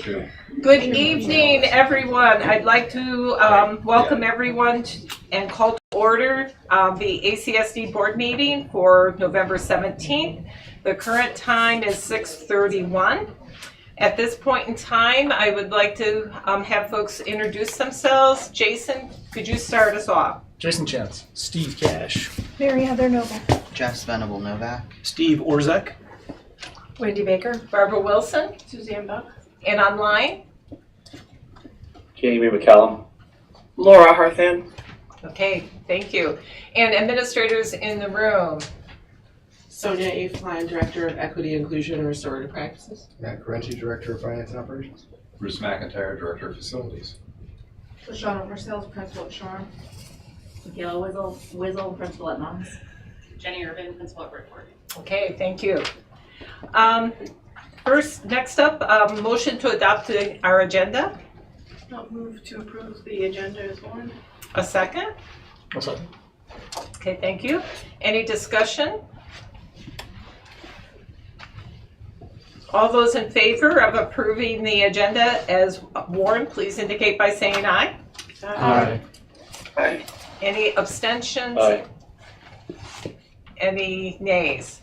too. Good evening, everyone. I'd like to welcome everyone and call to order the ACSD board meeting for November 17th. The current time is 6:31. At this point in time, I would like to have folks introduce themselves. Jason, could you start us off? Jason Chance. Steve Cash. Mary Heather Novak. Jeff Venable Novak. Steve Orzek. Wendy Baker. Barbara Wilson. Suzanne Buck. And online? Jamie McCallum. Laura Harthan. Okay, thank you. And administrators in the room. Sonia A. Fline, Director of Equity, Inclusion, and Restorative Practices. Matt Correnti, Director of Finance and Operations. Bruce McIntyre, Director of Facilities. LaShawn Marcel's Principal at Shoreham. Michaela Wizzle, Principal at Moms. Jenny Irvin, Principal at Bridport. Okay, thank you. Next up, motion to adopt our agenda. I'll move to approve the agenda as one. A second? What's up? Okay, thank you. Any discussion? All those in favor of approving the agenda as warned, please indicate by saying aye. Aye. Aye. Any abstentions? Aye. Any nays?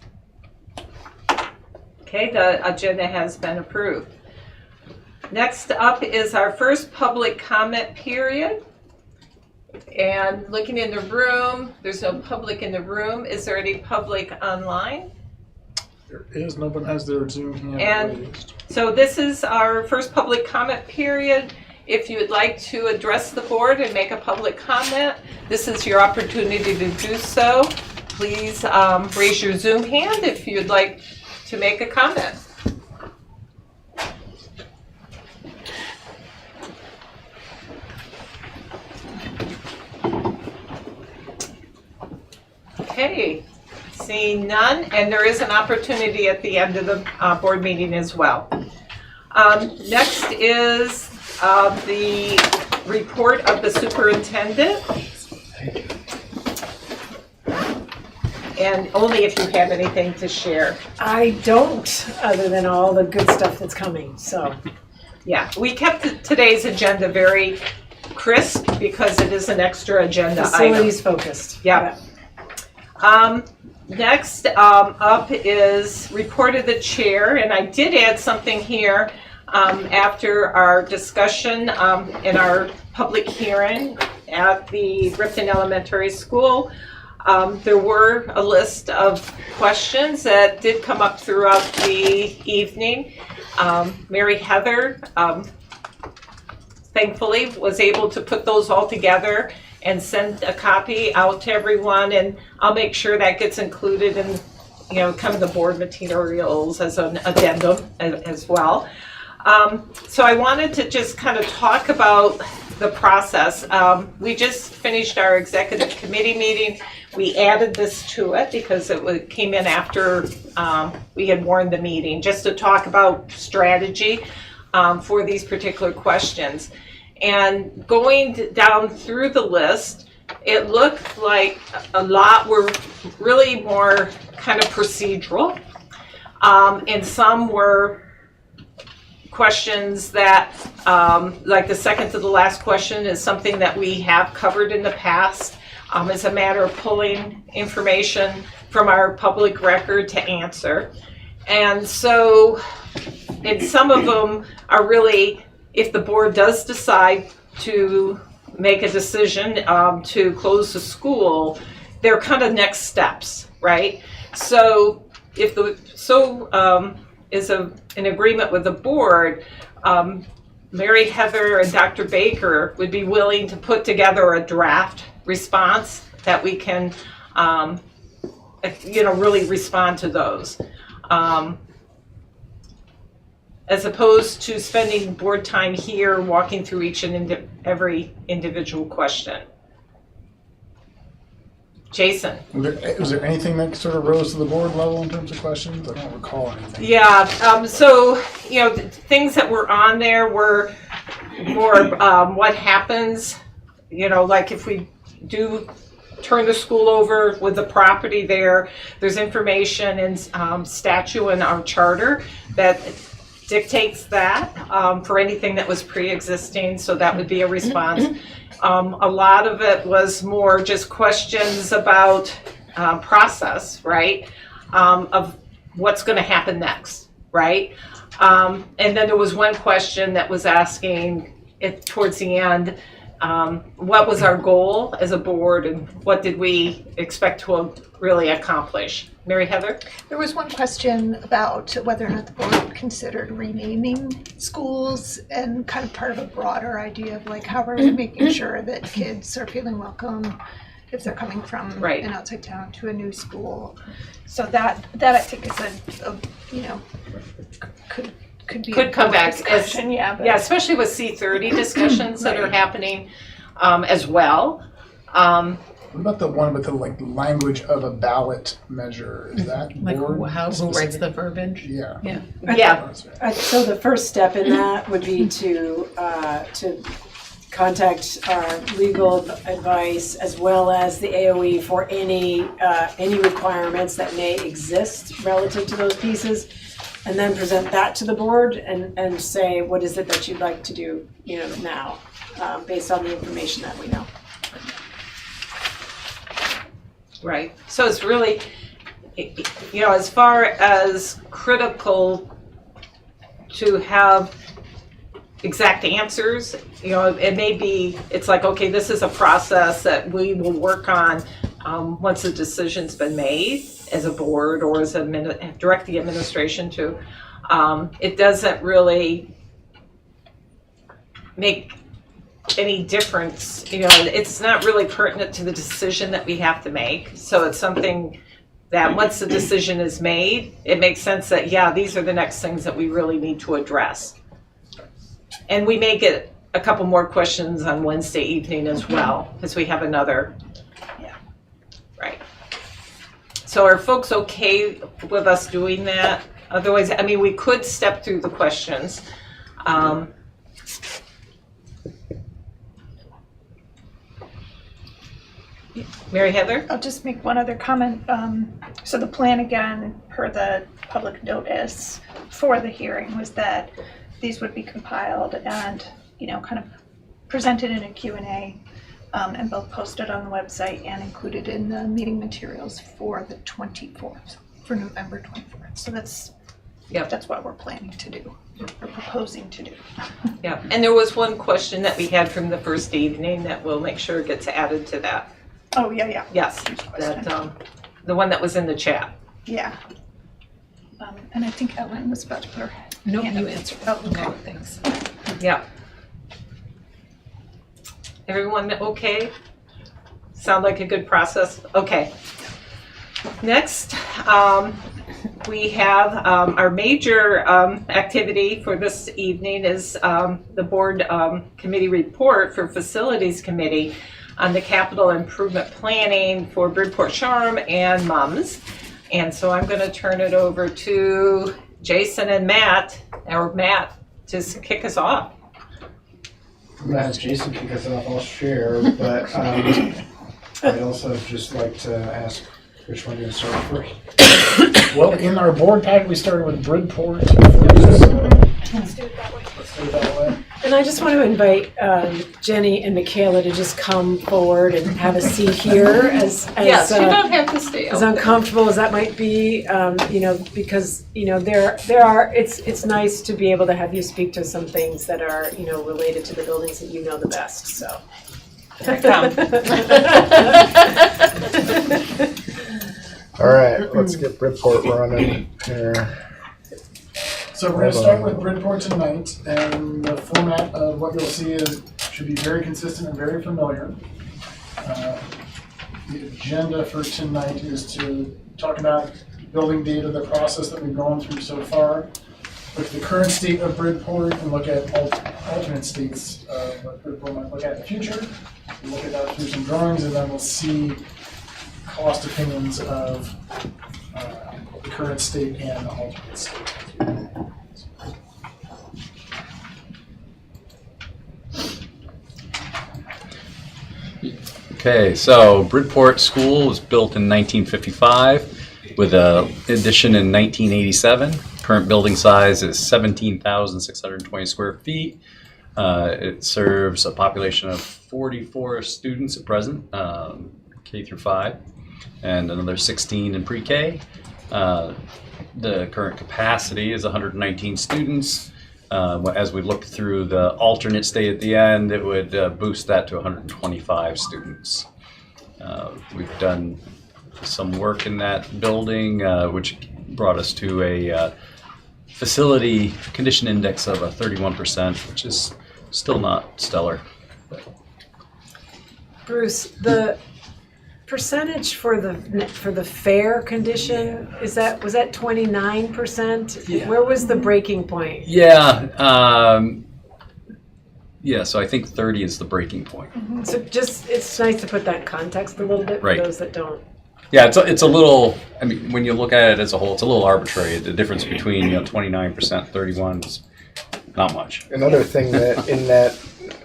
Okay, the agenda has been approved. Next up is our first public comment period. And looking in the room, there's no public in the room. Is there any public online? There is. No one has their Zoom hand And raised. so this is our first public comment period. If you would like to address the board and make a public comment, this is your opportunity to do so. Please raise your Zoom hand if you'd like to make a comment. Okay, seeing none, and there is an opportunity at the end of the board meeting as well. Next is the report of the superintendent. And only if you have anything to share. I don't, other than all the good stuff that's coming, so. Yeah, we kept today's agenda very crisp because it is an extra agenda item. Facilities focused. Yeah. Next up is report of the chair, and I did add something here after our discussion in our public hearing at the Ripton Elementary School. There were a list of questions that did come up throughout the evening. Mary Heather, thankfully, was able to put those all together and send a copy out to everyone, and I'll make sure that gets included in, kind of the board materials as an addendum as well. So I wanted to just kind of talk about the process. We just finished our executive committee meeting. We added this to it because it came in after we had warned the meeting, just to talk about strategy for these particular questions. And going down through the list, it looked like a lot were really more kind of procedural, and some were questions that, like the second to the last question is something that we have covered in the past. It's a matter of pulling information from our public record to answer. And so, and some of them are really, if the board does decide to make a decision to close the school, they're kind of next steps, right? So if is in agreement with the board, Mary Heather and Dr. Baker would be willing to put together a draft response that we can, really respond to those. As opposed to spending board time here walking through each and every individual question. Jason. Was there anything that sort of rose to the board level in terms of questions? I don't recall anything. Yeah, so, things that were on there were more what happens, like if we do turn the school over with the property there, there's information in statute in our charter that dictates that for anything that was pre-existing, so that would be a response. A lot of it was more just questions about process, right? Of what's going to happen next, right? And then there was one question that was asking it towards the end, what was our goal as a board and what did we expect to really accomplish? Mary Heather? There was one question about whether or not the board considered renaming schools and kind of part of a broader idea of like how are we making sure that kids are feeling welcome if they're coming from Right. an outside town to a new school. So that I think is a you know, could be Could a come back as- discussion, yeah. But Yeah, especially with C30 discussions that are happening as well. What about the one with the like language of a ballot measure? Is that Like board who writes specific? the verbiage? Yeah. Yeah, So the first step in that would be to contact our legal advice as well as the AOE for any requirements that may exist relative to those pieces, and then present that to the board and say, what is it that you'd like to do, you know, now, based on the information that we know. right. So it's really, you know, as far as critical to have exact answers, you know, it may be, it's like, okay, this is a process that we will work on once the decision's been made as a board or as direct the administration to. It doesn't really make any difference, you know, it's not really pertinent to the decision that we have to make. So it's something that once the decision is made, it makes sense that, yeah, these are the next things that we really need to address. And we may get a couple more questions on Wednesday evening as well, because we have another, right. So are folks okay with us doing that? Otherwise, I mean, we could step through the questions. Mary Heather? I'll just make one other comment. So the plan again, per the public notice for the hearing, was that these would be compiled and, you know, kind of presented in a Q&A and both posted on the website and included in the meeting materials for the 24th, for November 24th. So that's what we're planning to do, or proposing to do. Yeah, and there was one question that we had from the first evening that we'll make sure gets added to that. Oh, yeah. Yes, that, the one that was in the chat. Yeah. And I think Ellen was about to put her Nope, hand you up. answered. Oh, okay. No, thanks. Yeah. Everyone okay? Sound like a good process? Okay. Next, we have our major activity for this evening is the board committee report for Facilities Committee on the capital improvement planning for Bridport, Shoreham, and MUMS. And so I'm going to turn it over to Jason and Matt, to kick us off. I'm gonna have Jason kick us off, I'll share, but I'd also just like to ask which one you're gonna start first. Well, in our board pack, we started with Bridport. Let's do it that way. Let's do it that way. And I just want to invite Jenny and Michaela to just come forward and have a seat here as Yes, you don't have to stay. as uncomfortable as that might be, you know, because, you know, there are, it's nice to be able to have you speak to some things that are, you know, related to the buildings that you know the best, so. All right, let's get Bridport running here. So we're going to start with Bridport tonight, and the format of what you'll see should be very consistent and very familiar. The agenda for tonight is to talk about building data, the process that we've gone through so far, look at the current state of Bridport, and look at alternate states of what Bridport might look at in the future. We'll look at that through some drawings, and then we'll see cost opinions of the current state and the alternate state. Okay, so Bridport School was built in 1955 with an addition in 1987. Current building size is 17,620 square feet. It serves a population of 44 students at present, K through 5, and another 16 in pre-K. The current capacity is 119 students. As we look through the alternate stay at the end, it would boost that to 125 students. We've done some work in that building, which brought us to a facility condition index of a 31%, which is still not stellar. Bruce, the percentage for the fair condition, was that 29%? Yeah. Where was the breaking point? Yeah, so I think 30 is the breaking point. So just, it's nice to put that in context a little bit for Right. those that don't. Yeah, it's a little, I mean, when you look at it as a whole, it's a little arbitrary. The difference between 29%, 31 is not much. Another thing that in that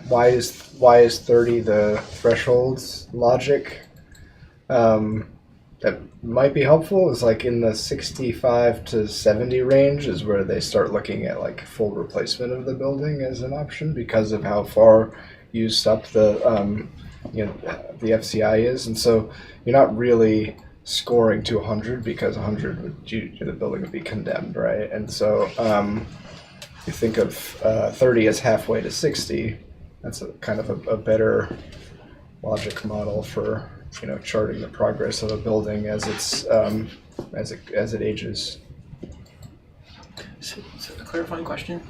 why is 30 the thresholds logic that might be helpful is like in the 65 to 70 range is where they start looking at like full replacement of the building as an option because of how far used up the the FCI is, and so you're not really scoring to 100 because 100 would the building would be condemned, right? And so you think of 30 as halfway to 60. That's a kind of a better logic model for charting the progress of a building as it's as it ages. So a clarifying question.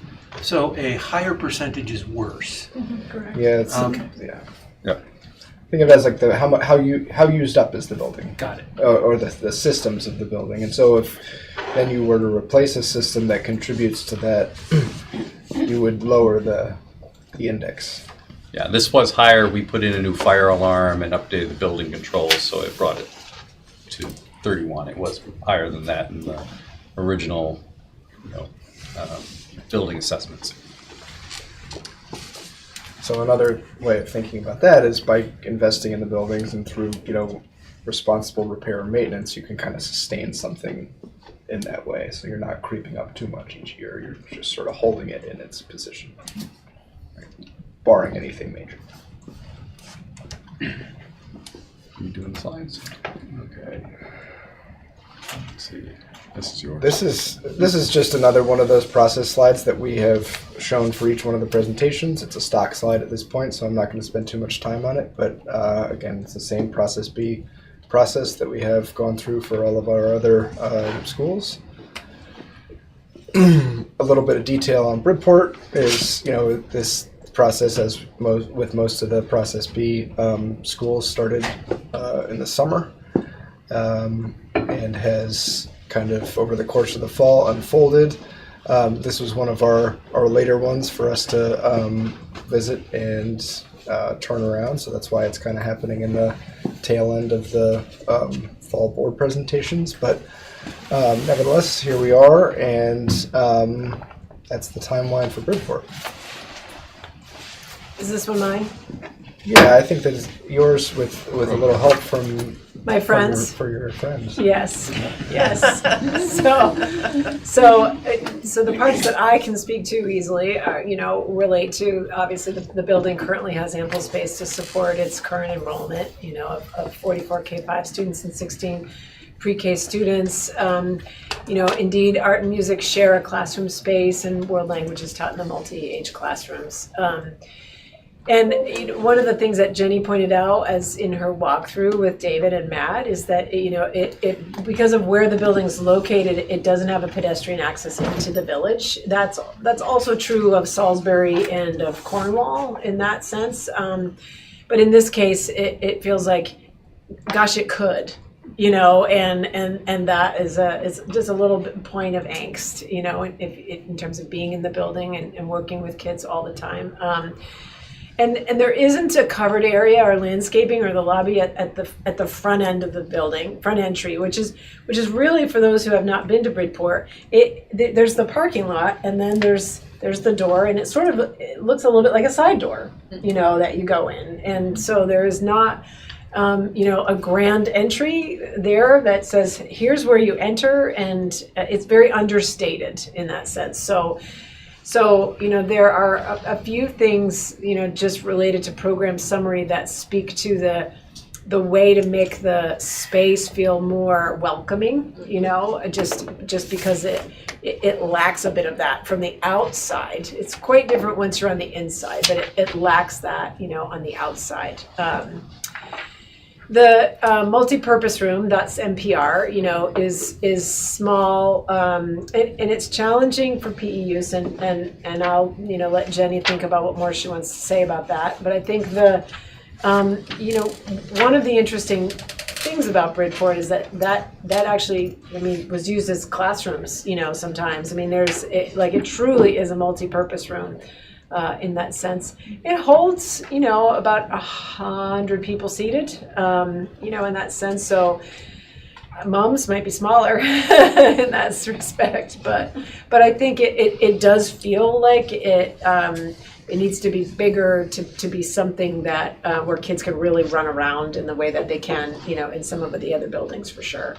So a higher percentage is worse. Correct. Yeah, it's Okay. yeah. Yep. Think of it as like the how used up is the building, Got it. or the systems of the building, and so if then you were to replace a system that contributes to that, you would lower the index. Yeah, this was higher. We put in a new fire alarm and updated the building controls, so it brought it to 31. It was higher than that in the original, building assessments. So another way of thinking about that is by investing in the buildings and through responsible repair and maintenance, you can kind of sustain something in that way. So you're not creeping up too much each year. You're just sort of holding it in its position, right? Barring anything major. Are you doing the slides? Okay. Let's see. This is yours. This is just another one of those process slides that we have shown for each one of the presentations. It's a stock slide at this point, so I'm not going to spend too much time on it. But again, it's the same process B process that we have gone through for all of our other schools. A little bit of detail on Bridport is, this process, as with most of the process B schools, started in the summer and has kind of over the course of the fall unfolded. This was one of our later ones for us to visit and turn around, so that's why it's kind of happening in the tail end of the fall board presentations. But nevertheless, here we are, and that's the timeline for Bridport. Is this one mine? Yeah, I think that is yours with a little help from My friends? for your friends. Yes, yes. So the parts that I can speak to easily are, relate to, obviously, the building currently has ample space to support its current enrollment, of 44 K-5 students and 16 pre-K students. Indeed, art and music share a classroom space, and world language is taught in the multi-age classrooms. And one of the things that Jenny pointed out as in her walkthrough with David and Matt is that, it because of where the building's located, it doesn't have a pedestrian access into the village. That's also true of Salisbury and of Cornwall in that sense. But in this case, it feels like, gosh, it could, and that is just a little bit point of angst, in terms of being in the building and working with kids all the time. And there isn't a covered area or landscaping or the lobby at the front end of the building, front entry, which is really, for those who have not been to Bridport, there's the parking lot, and then there's the door, and it looks a little bit like a side door, that you go in, and so there is not a grand entry there that says, here's where you enter, and it's very understated in that sense. So there are a few things, just related to program summary that speak to the way to make the space feel more welcoming, just because it lacks a bit of that from the outside. It's quite different once you're on the inside, but it lacks that, on the outside. The multi-purpose room, that's MPR, is small, and it's challenging for PE use, and I'll, let Jenny think about what more she wants to say about that. But I think one of the interesting things about Bridport is that actually, was used as classrooms, sometimes. It truly is a multi-purpose room. In that sense, it holds, about 100 people seated, in that sense. So moms might be smaller in that respect, but I think it does feel like it needs to be bigger to be something that where kids can really run around in the way that they can, in some of the other buildings for sure.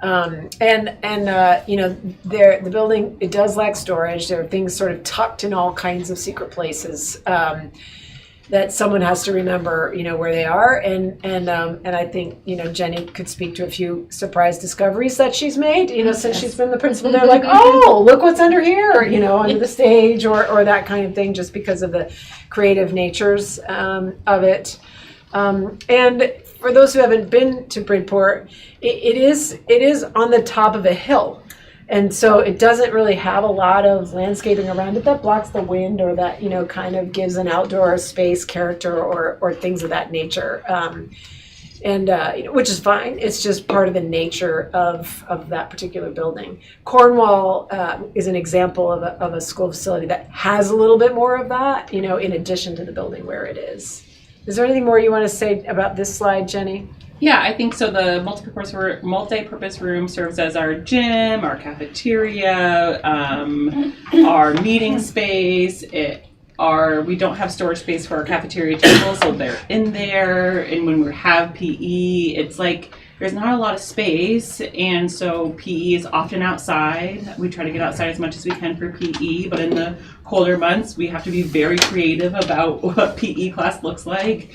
The building, it does lack storage. There are things sort of tucked in all kinds of secret places that someone has to remember, where they are. And I think, Jenny could speak to a few surprise discoveries that she's made, since she's been the principal. They're like, oh, look what's under here, under the stage or that kind of thing, just because of the creative natures of it. And for those who haven't been to Bridport, it is on the top of a hill. And so it doesn't really have a lot of landscaping around it that blocks the wind or that, kind of gives an outdoor space character or things of that nature. Which is fine. It's just part of the nature of that particular building. Cornwall is an example of a school facility that has a little bit more of that, in addition to the building where it is. Is there anything more you want to say about this slide, Jenny? Yeah, I think so. The multi-purpose room serves as our gym, our cafeteria, our meeting space. We don't have storage space for our cafeteria tables, so they're in there. And when we have PE, it's like there's not a lot of space, and so PE is often outside. We try to get outside as much as we can for PE, but in the colder months, we have to be very creative about what PE class looks like.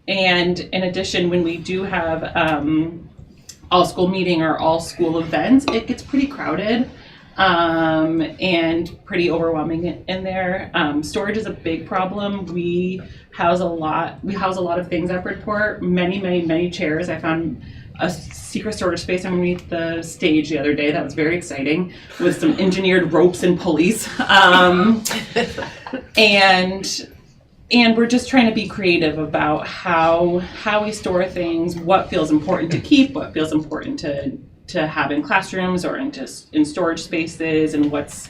And in addition, when we do have all-school meeting or all-school events, it gets pretty crowded and pretty overwhelming in there. Storage is a big problem. We house a lot of things at Bridport. Many chairs. I found a secret storage space underneath the stage the other day. That was very exciting, with some engineered ropes and pulleys. And we're just trying to be creative about how we store things, what feels important to keep, what feels important to have in classrooms or in storage spaces, and what's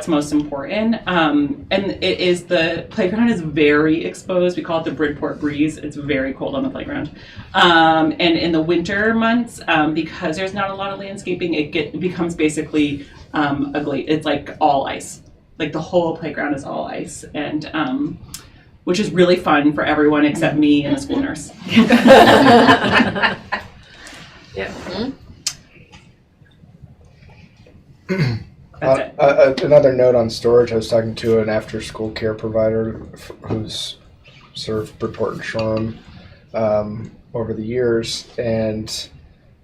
most important. And the playground is very exposed. We call it the Bridport breeze. It's very cold on the playground. And in the winter months, because there's not a lot of landscaping, it becomes basically it's like all ice. Like the whole playground is all ice, and which is really fun for everyone except me and the school nurse. Yeah. Another note on storage, I was talking to an after-school care provider who's served Bridport and Shoreham over the years, and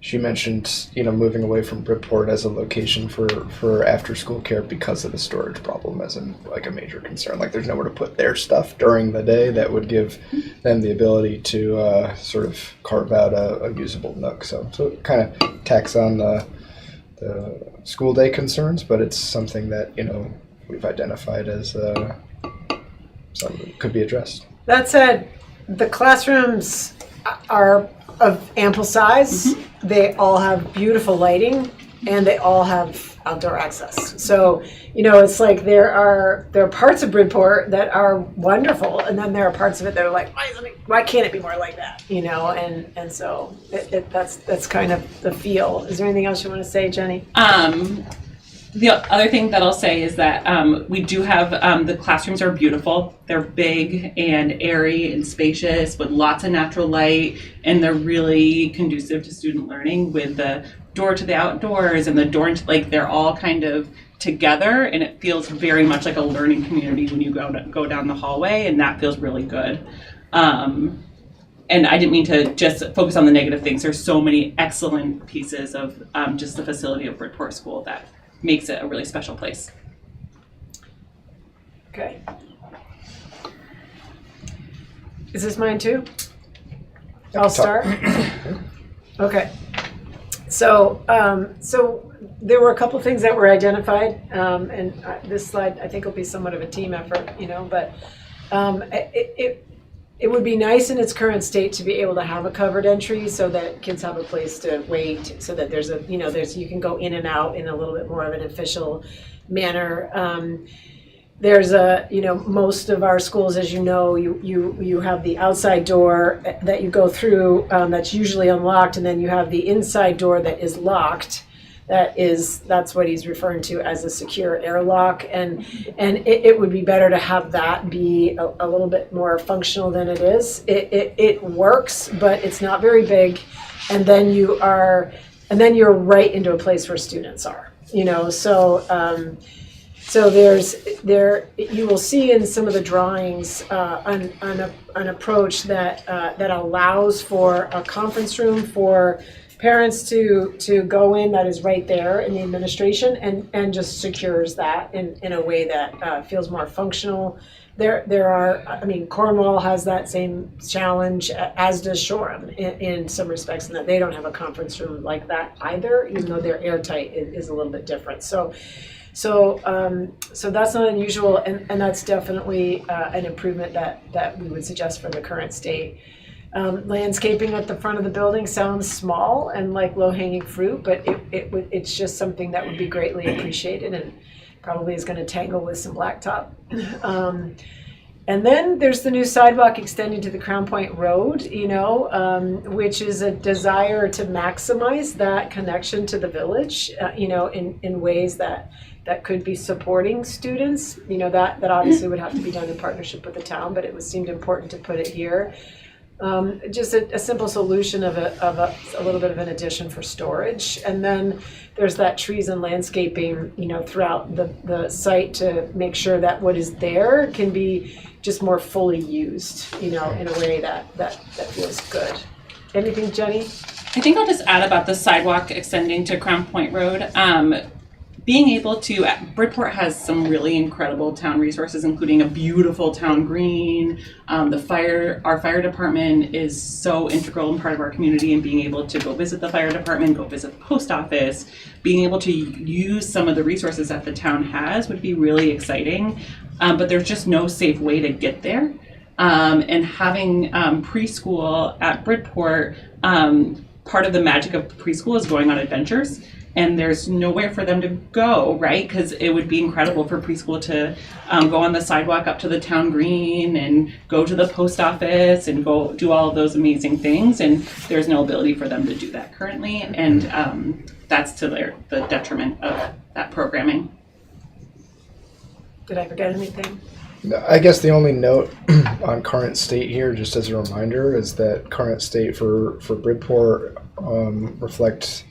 she mentioned, moving away from Bridport as a location for after-school care because of the storage problem as a major concern. Like, there's nowhere to put their stuff during the day that would give them the ability to sort of carve out a usable nook. So it kind of tacks on the school day concerns, but it's something that, we've identified as something that could be addressed. That said, the classrooms are of ample size. Mm-hmm. They all have beautiful lighting, and they all have outdoor access. So, it's like there are parts of Bridport that are wonderful, and then there are parts of it that are like, why can't it be more like that? And so that's kind of the feel. Is there anything else you want to say, Jenny? The other thing that I'll say is that we do have, the classrooms are beautiful. They're big and airy and spacious with lots of natural light, and they're really conducive to student learning with the door to the outdoors and the door into, like, they're all kind of together, and it feels very much like a learning community when you go down the hallway, and that feels really good. And I didn't mean to just focus on the negative things. There's so many excellent pieces of just the facility of Bridport School that makes it a really special place. Okay. Is this mine too? I'll start. Okay. So, so there were a couple things that were identified, and this slide I think will be somewhat of a team effort, you know, but it would be nice in its current state to be able to have a covered entry so that kids have a place to wait, so that there's a, you know, you can go in and out in a little bit more of an official manner. There's a, you know, most of our schools, as you know, you have the outside door that you go through, that's usually unlocked, and then you have the inside door that is locked. That's what he's referring to as a secure airlock, and it would be better to have that be a little bit more functional than it is. It works, but it's not very big, and then you're right into a place where students are, you know. So you will see in some of the drawings an approach that allows for a conference room for parents to go in that is right there in the administration, and just secures that in a way that feels more functional. There are, I mean, Cornwall has that same challenge, as does Shoreham in some respects, in that they don't have a conference room like that either, even though their airtight is a little bit different. So that's not unusual, and that's definitely an improvement that we would suggest for the current state. Landscaping at the front of the building sounds small and like low-hanging fruit, but it's just something that would be greatly appreciated, and probably is going to tangle with some blacktop. And then there's the new sidewalk extending to the Crown Point Road, you know, which is a desire to maximize that connection to the village, you know, in ways that could be supporting students. You know, that obviously would have to be done in partnership with the town, but it seemed important to put it here. Just a simple solution of a little bit of an addition for storage. And then there's that trees and landscaping, you know, throughout the site to make sure that what is there can be just more fully used, you know, in a way that feels good. Anything, Jenny? I think I'll just add about the sidewalk extending to Crown Point Road. Being able to, Bridport has some really incredible town resources, including a beautiful town green. Our fire department is so integral and part of our community, and being able to go visit the fire department, go visit the post office, being able to use some of the resources that the town has would be really exciting. But there's just no safe way to get there. And having preschool at Bridport, part of the magic of preschool is going on adventures. And there's nowhere for them to go, right? Because it would be incredible for preschool to go on the sidewalk up to the town green and go to the post office and go do all of those amazing things. And there's no ability for them to do that currently. And that's to the detriment of that programming. Did I forget anything? I guess the only note on current state here, just as a reminder, is that current state for Bridport reflects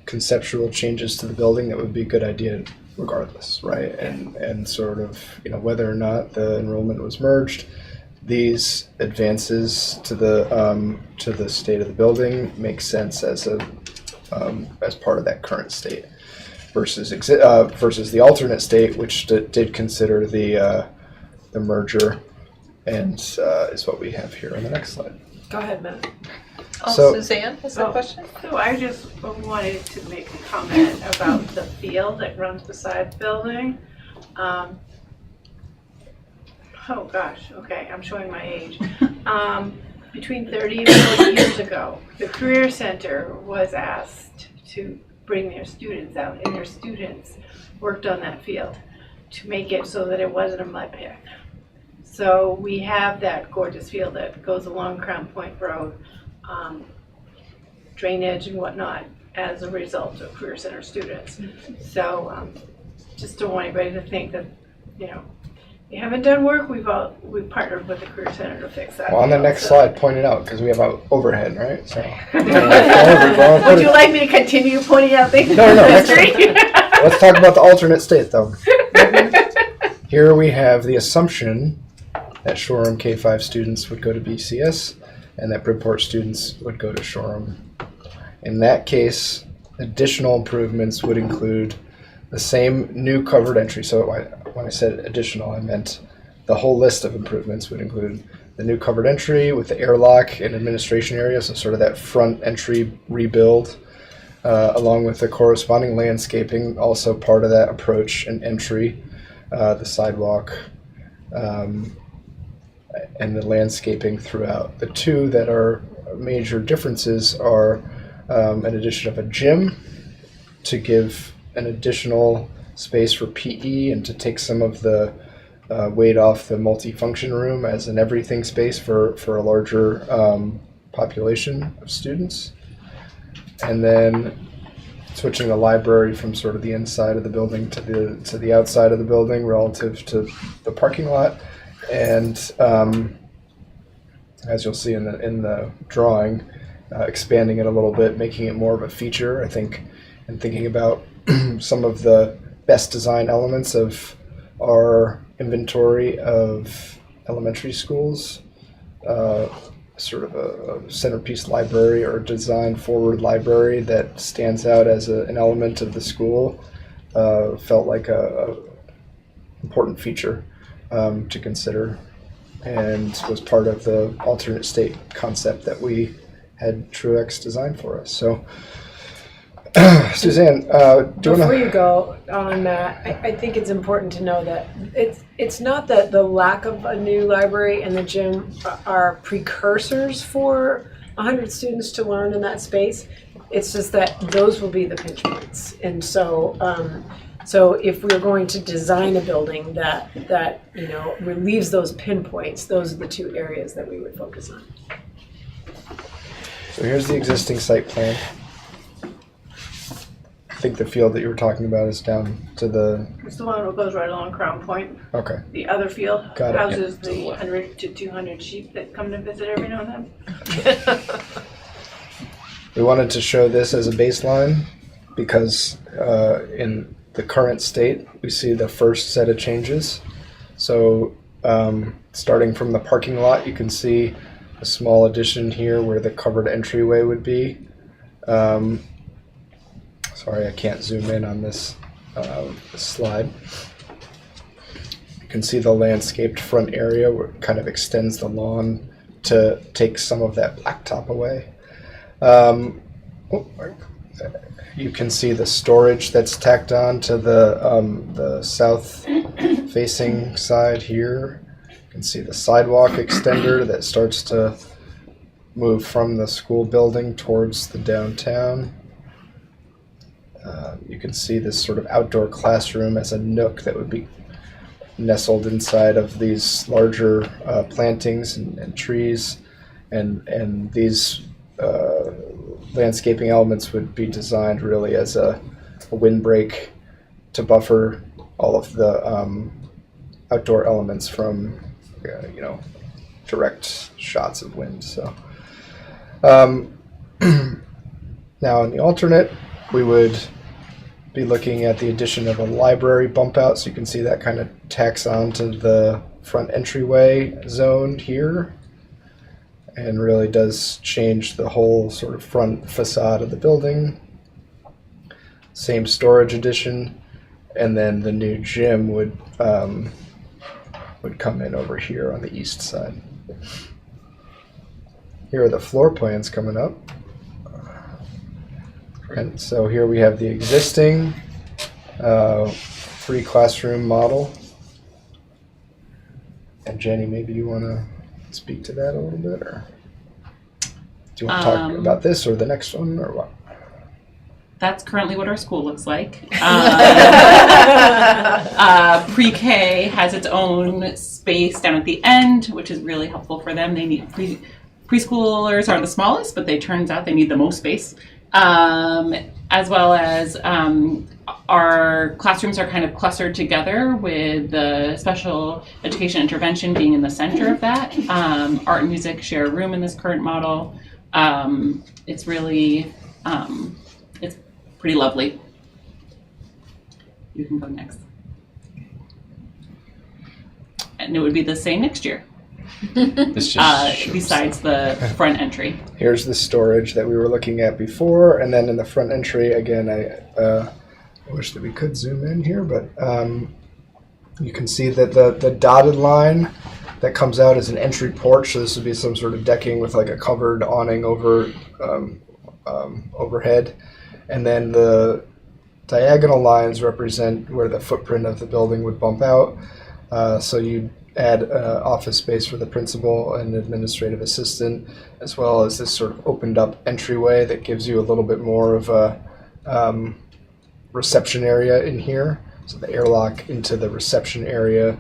conceptual changes to the building that would be a good idea regardless, right? And sort of, you know, whether or not the enrollment was merged, these advances to the state of the building make sense as part of that current state versus the alternate state, which did consider the merger, and is what we have here on the next slide. Go ahead, Matt. Suzanne has a question. So I just wanted to make a comment about the field that runs beside the building. Oh gosh, okay, I'm showing my age. Between 30 and 40 years ago, the Career Center was asked to bring their students out, and their students worked on that field to make it so that it wasn't a mud pit. So we have that gorgeous field that goes along Crown Point Road. Drainage and whatnot as a result of Career Center students. So just don't want anybody to think that, you know, you haven't done work, we've partnered with the Career Center to fix that. Well, on the deal, next so. slide, point it out, because we have an overhead, right? So. Would you like me to continue pointing out things in No. history? Let's talk about the alternate state, though. Here we have the assumption that Shoreham K-5 students would go to BCS and that Bridport students would go to Shoreham. In that case, additional improvements would include the same new covered entry. So when I said additional, I meant the whole list of improvements would include the new covered entry with the airlock and administration area, so sort of that front entry rebuild, along with the corresponding landscaping, also part of that approach and entry, the sidewalk, and the landscaping throughout. The two that are major differences are an addition of a gym to give an additional space for PE and to take some of the weight off the multifunction room as an everything space for a larger population of students. And then switching the library from sort of the inside of the building to the outside of the building relative to the parking lot. And as you'll see in the drawing, expanding it a little bit, making it more of a feature, I think, and thinking about some of the best design elements of our inventory of elementary schools, sort of a centerpiece library or design forward library that stands out as an element of the school, felt like a important feature to consider, and was part of the alternate state concept that we had Truex design for us. So Suzanne, Before you go on that, I think it's important to know that it's not that the lack of a new library and the gym are precursors for 100 students to learn in that space. It's just that those will be the pinch points. And so so if we're going to design a building that you know relieves those pinpoints, those are the two areas that we would focus on. So here's the existing site plan. I think the field that you were talking about is down to the... It's the one that goes right along Crown Point. Okay. The other field Got it. houses the 100 to 200 sheep that come to visit every now and then. We wanted to show this as a baseline because in the current state, we see the first set of changes. So starting from the parking lot, you can see a small addition here where the covered entryway would be. Sorry, I can't zoom in on this slide. You can see the landscaped front area where it kind of extends the lawn to take some of that blacktop away. You can see the storage that's tacked on to the south-facing side here. You can see the sidewalk extender that starts to move from the school building towards the downtown. You can see this sort of outdoor classroom as a nook that would be nestled inside of these larger plantings and trees, and these landscaping elements would be designed really as a windbreak to buffer all of the outdoor elements from direct shots of wind. So now in the alternate, we would be looking at the addition of a library bump out, so you can see that kind of tacks on to the front entryway zone here and really does change the whole sort of front facade of the building. Same storage addition, and then the new gym would come in over here on the east side. Here are the floor plans coming up. And so here we have the existing 3-classroom model. And Jenny, maybe you want to speak to that a little bit, or do you want to talk about this or the next one, or what? That's currently what our school looks like. Pre-K has its own space down at the end, which is really helpful for them. They need preschoolers are the smallest, but it turns out they need the most space. As well as our classrooms are kind of clustered together, with the special education intervention being in the center of that. Art and music share a room in this current model. It's really, it's pretty lovely. You can go next. And it would be the same next year. This just shows Besides the front entry. Here's the storage that we were looking at before, and then in the front entry, again, I wish that we could zoom in here, but you can see that the dotted line that comes out is an entry porch, so this would be some sort of decking with like a covered awning over overhead, and then the diagonal lines represent where the footprint of the building would bump out. So you add office space for the principal and administrative assistant, as well as this sort of opened up entryway that gives you a little bit more of a reception area in here. So the airlock into the reception area,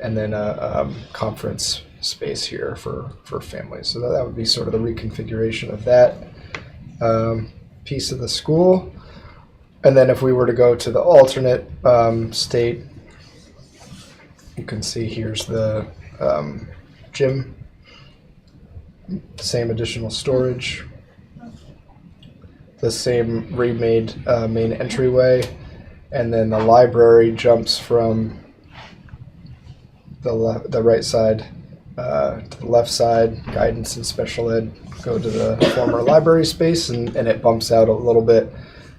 and then a conference space here for families. So that would be sort of the reconfiguration of that piece of the school. And then if we were to go to the alternate state, you can see here's the gym, same additional storage, the same remade main entryway, and then the library jumps from the right side to the left side. Guidance and special ed go to the former library space, and it bumps out a little bit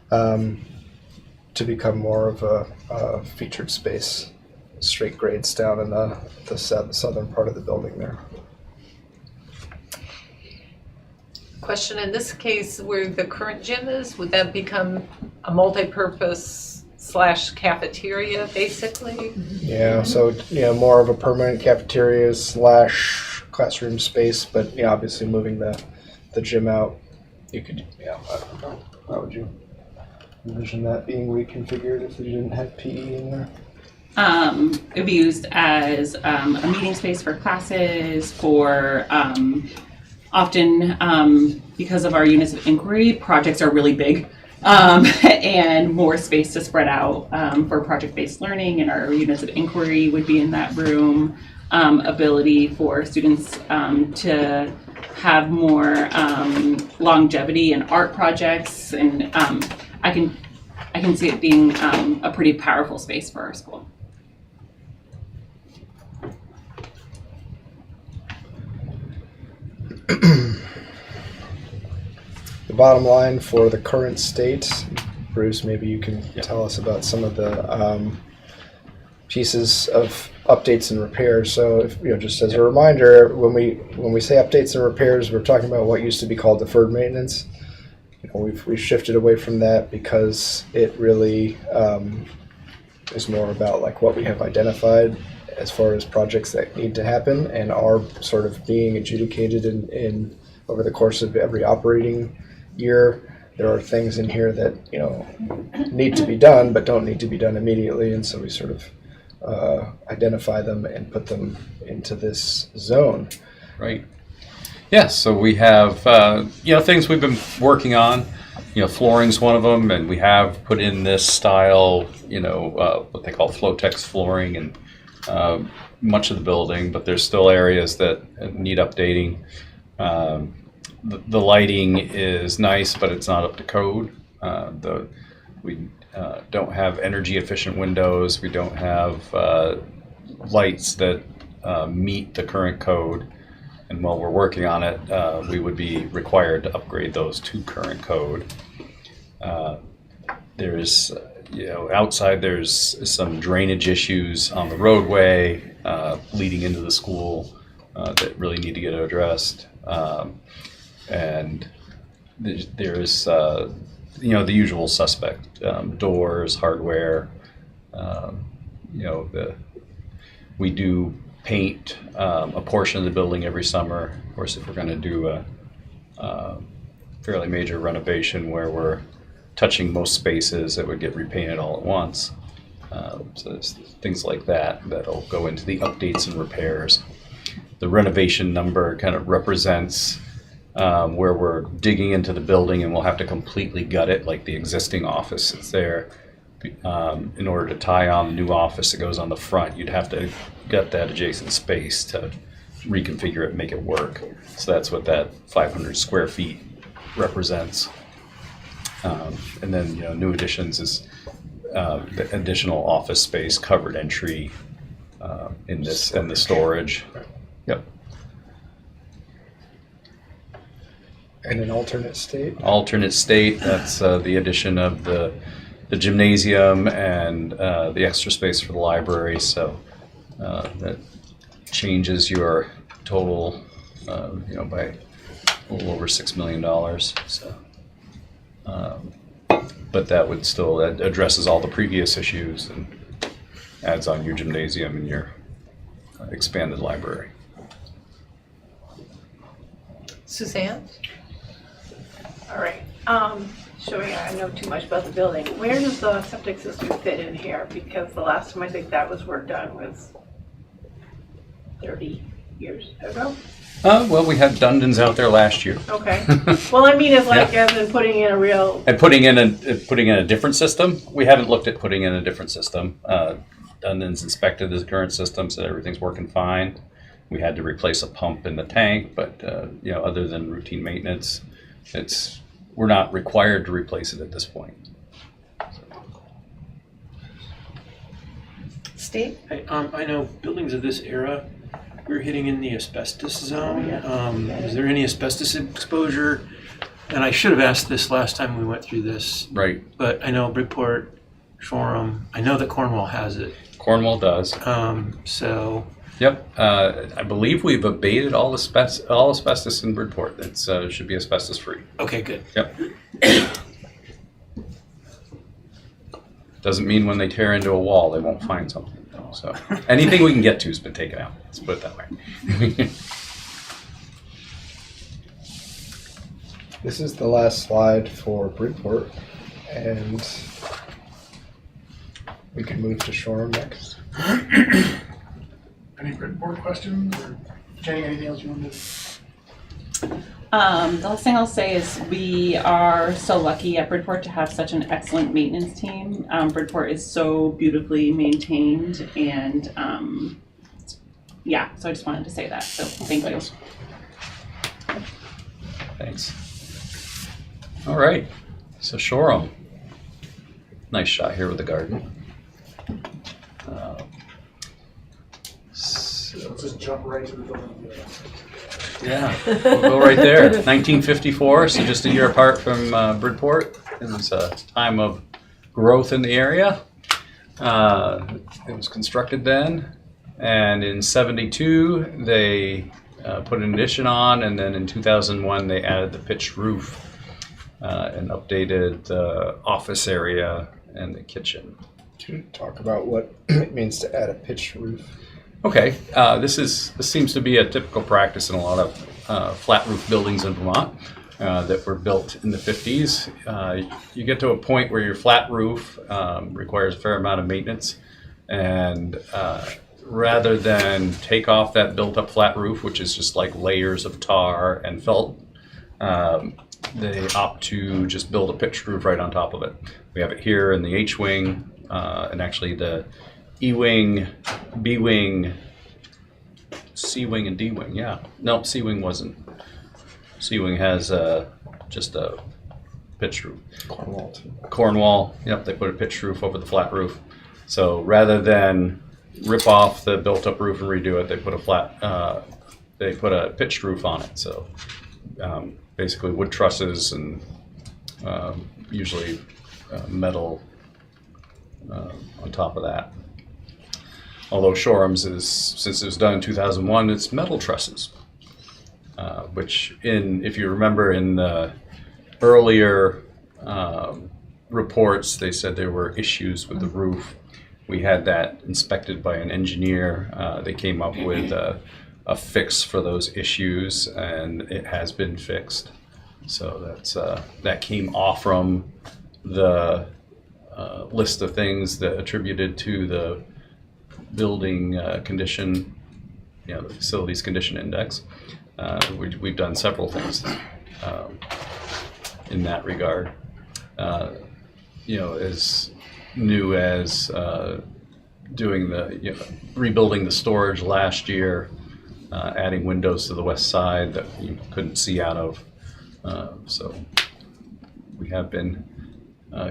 to become more of a featured space. Straight grades down in the southern part of the building there. Question, in this case, where the current gym is, would that become a multi-purpose / cafeteria, basically? Yeah, so more of a permanent cafeteria / classroom space, but obviously moving the gym out, you could, I don't know, how would you envision that being reconfigured if you didn't have PE in there? It would be used as a meeting space for classes, for often because of our units of inquiry, projects are really big, and more space to spread out for project-based learning, and our units of inquiry would be in that room. Ability for students to have more longevity in art projects, and I can see it being a pretty powerful space for our school. The bottom line for the current state, Bruce, maybe you can tell us about some of the pieces of updates and repairs. So, if, just as a reminder, when we say updates and repairs, we're talking about what used to be called deferred maintenance. We've shifted away from that because it really is more about like what we have identified as far as projects that need to happen and are sort of being adjudicated in over the course of every operating year. There are things in here that need to be done but don't need to be done immediately, and so we sort of identify them and put them into this zone. Right. Yeah, so we have things we've been working on. Flooring's one of them, and we have put in this style, what they call Flotex flooring, and much of the building, but there's still areas that need updating. The lighting is nice, but it's not up to code. We don't have energy efficient windows. We don't have lights that meet the current code. And while we're working on it, we would be required to upgrade those to current code. There's, outside there's some drainage issues on the roadway leading into the school that really need to get addressed. And there's, the usual suspect, doors, hardware. We do paint a portion of the building every summer. Of course, if we're going to do a fairly major renovation where we're touching most spaces, it would get repainted all at once. So there's things like that'll go into the updates and repairs. The renovation number kind of represents where we're digging into the building and we'll have to completely gut it, like the existing office is there. In order to tie on the new office that goes on the front, you'd have to get that adjacent space to reconfigure it and make it work. So that's what that 500 square feet represents. And then, new additions is the additional office space, covered entry in this, and the storage. Yep. And an alternate state? Alternate state, that's the addition of the gymnasium and the extra space for the library. So that changes your total, by a little over $6 million. So, but that would still, that addresses all the previous issues and adds on your gymnasium and your expanded library. Suzanne? All right, showing I know too much about the building. Where does the septic system fit in here? Because the last time I think that was work done was 30 years ago. Well, we had Dundon's out there last year. Okay. Well, I mean, it's like as in putting in a real. And putting in a different system. We haven't looked at putting in a different system. Dundon's inspected the current system, said everything's working fine. We had to replace a pump in the tank, but other than routine maintenance, we're not required to replace it at this point. Steve? I know buildings of this era, we're hitting in the asbestos zone. Is there any asbestos exposure? And I should have asked this last time we went through this. Right. But I know Bridport, Shoreham, I know that Cornwall has it. Cornwall does. So. Yep. I believe we've abated all asbestos in Bridport. It should be asbestos free. Okay, good. Yep. Doesn't mean when they tear into a wall they won't find something. So anything we can get to has been taken out. Let's put it that way. This is the last slide for Bridport, and we can move to Shoreham next. Any Bridport questions, or Jenny, anything else you wanted to? The last thing I'll say is we are so lucky at Bridport to have such an excellent maintenance team. Bridport is so beautifully maintained, and so I just wanted to say that. So thank you. Thanks. All right. So Shoreham. Nice shot here with the garden. Let's just jump right to the building. Yeah, we'll go right there. 1954, so just a year apart from Bridport. It was a time of growth in the area. It was constructed then, and in 72 they put an addition on, and then in 2001 they added the pitched roof and updated the office area and the kitchen. Can you talk about what it means to add a pitched roof? Okay, this seems to be a typical practice in a lot of flat roof buildings in Vermont that were built in the 50s. You get to a point where your flat roof requires a fair amount of maintenance, and rather than take off that built-up flat roof, which is just like layers of tar and felt, they opt to just build a pitched roof right on top of it. We have it here in the H-wing, and actually the E-wing, B-wing, C-wing, and D-wing. Yeah, no, C-wing wasn't. C-wing has just a pitched roof. Cornwall. Yep, they put a pitched roof over the flat roof. So rather than rip off the built-up roof and redo it, they put a pitched roof on it. So basically wood trusses and usually metal on top of that. Although Shoreham's since it was done in 2001, it's metal trusses, which if you remember in the earlier reports, they said there were issues with the roof. We had that inspected by an engineer. They came up with a fix for those issues, and it has been fixed. So that came off from the list of things that attributed to the building condition, the facilities condition index. We've done several things in that regard. As new as doing rebuilding the storage last year, adding windows to the west side that you couldn't see out of. So we have been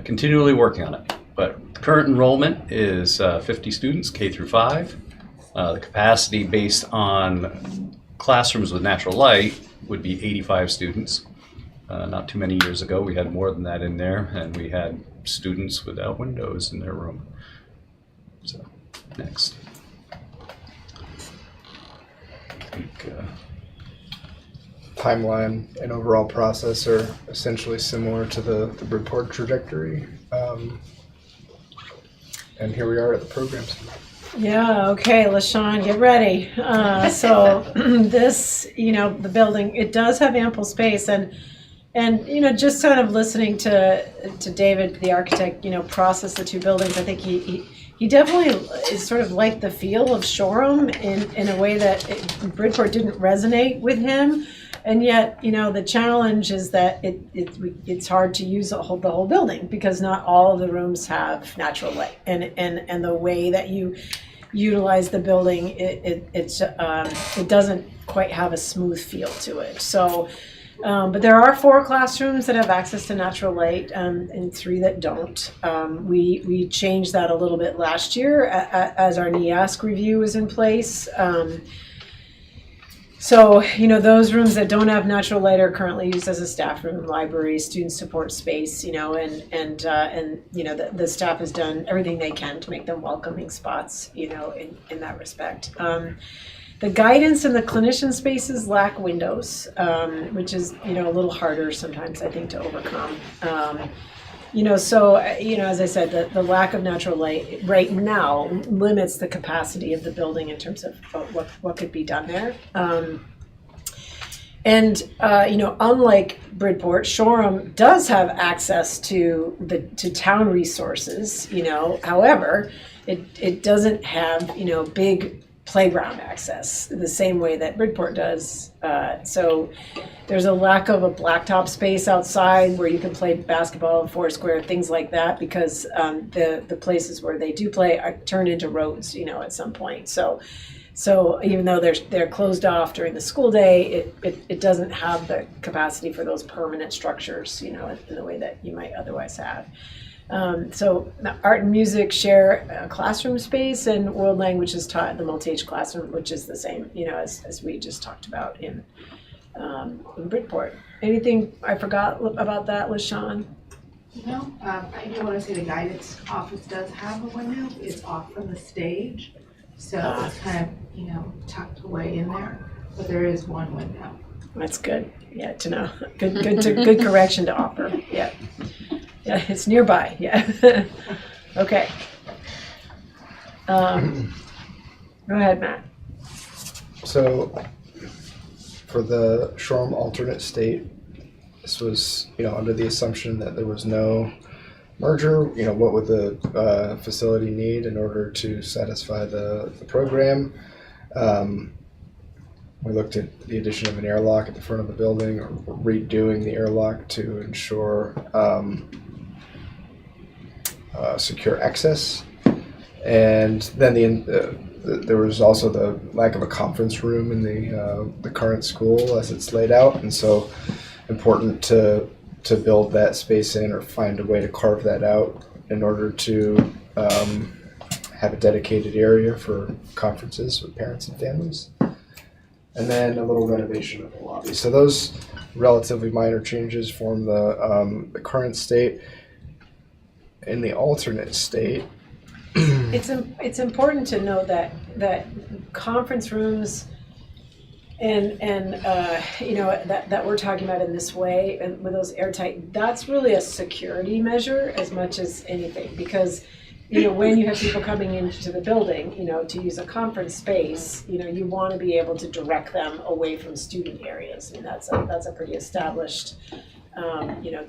continually working on it. But current enrollment is 50 students, K through 5. The capacity based on classrooms with natural light would be 85 students. Not too many years ago, we had more than that in there, and we had students without windows in their room. So, next. I think, Timeline and overall process are essentially similar to the Bridport trajectory. And here we are at the program center. Yeah, okay, LaShawn, get ready. So this, the building, it does have ample space, and just kind of listening to David, the architect, process the two buildings, I think he definitely is sort of like the feel of Shoreham in a way that Bridport didn't resonate with him. And yet, the challenge is that it's hard to use the whole building because not all of the rooms have natural light, and the way that you utilize the building, it doesn't quite have a smooth feel to it. So, but there are 4 classrooms that have access to natural light, and 3 that don't. We changed that a little bit last year as our NEASC review was in place. So, those rooms that don't have natural light are currently used as a staff room, library, student support space, and the staff has done everything they can to make them welcoming spots, in that respect. The guidance and the clinician spaces lack windows, which is, a little harder sometimes, I think, to overcome. So, as I said, the lack of natural light right now limits the capacity of the building in terms of what could be done there. Unlike Bridport, Shoreham does have access to town resources, however, it doesn't have, big playground access the same way that Bridport does. So there's a lack of a blacktop space outside where you can play basketball, foursquare, things like that, because the places where they do play are turned into roads, at some point. So even though they're closed off during the school day, it doesn't have the capacity for those permanent structures, in the way that you might otherwise have. So art and music share classroom space, and world language is taught in the multi-age classroom, which is the same, as we just talked about in Bridport. Anything I forgot about that, LaShawn? No, I do want to say the guidance office does have a window. It's off from the stage, so it's kind of, tucked away in there, but there is one window. That's good. Yeah, to know. Good correction to offer. Yeah. Yeah, it's nearby. Yeah. Okay. Go ahead, Matt. So for the Shoreham alternate state, this was, under the assumption that there was no merger. What would the facility need in order to satisfy the program? We looked at the addition of an airlock at the front of the building, or redoing the airlock to ensure secure access. And then there was also the lack of a conference room in the current school as it's laid out, and so important to build that space in, or find a way to carve that out in order to have a dedicated area for conferences with parents and families. And then a little renovation of the lobby. So those relatively minor changes form the current state. In the alternate state, it's important to note that conference rooms and that we're talking about in this way, and with those airtight, that's really a security measure as much as anything, because when you have people coming into the building, to use a conference space, you want to be able to direct them away from student areas, and that's a pretty established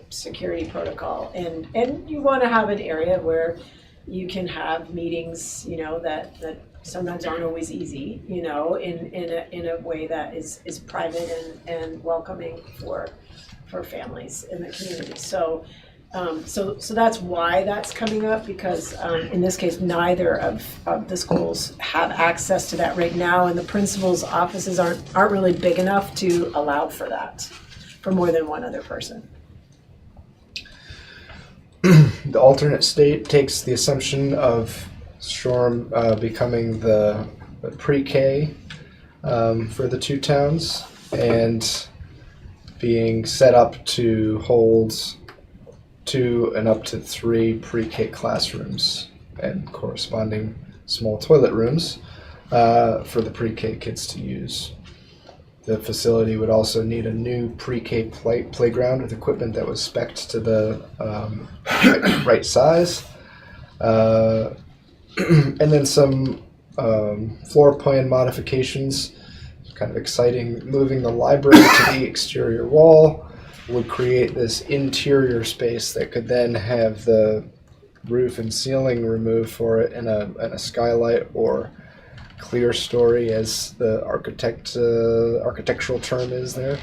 security protocol, and you want to have an area where you can have meetings, that sometimes aren't always easy, in a way that is private and welcoming for families in the community. So So that's why that's coming up, because in this case, neither of the schools have access to that right now, and the principal's offices aren't really big enough to allow for that, for more than one other person. The alternate state takes the assumption of Shoreham becoming the pre-K for the two towns, and being set up to hold 2 and up to 3 pre-K classrooms and corresponding small toilet rooms for the pre-K kids to use. The facility would also need a new pre-K playground with equipment that was spec'd to the right size. And then some floor plan modifications, kind of exciting. Moving the library to the exterior wall would create this interior space that could then have the roof and ceiling removed for it, and a skylight or clear story, as the architectural term is there,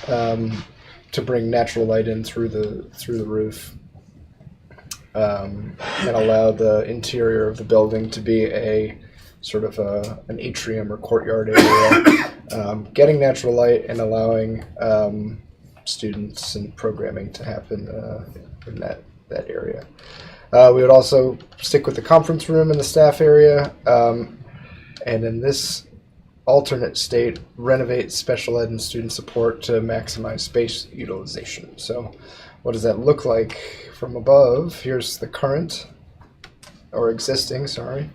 to bring natural light in through the roof, and allow the interior of the building to be a sort of an atrium or courtyard area, getting natural light and allowing students and programming to happen in that area. We would also stick with the conference room in the staff area, and in this alternate state, renovate special ed and student support to maximize space utilization. So what does that look like from above? Here's the current, or existing, sorry,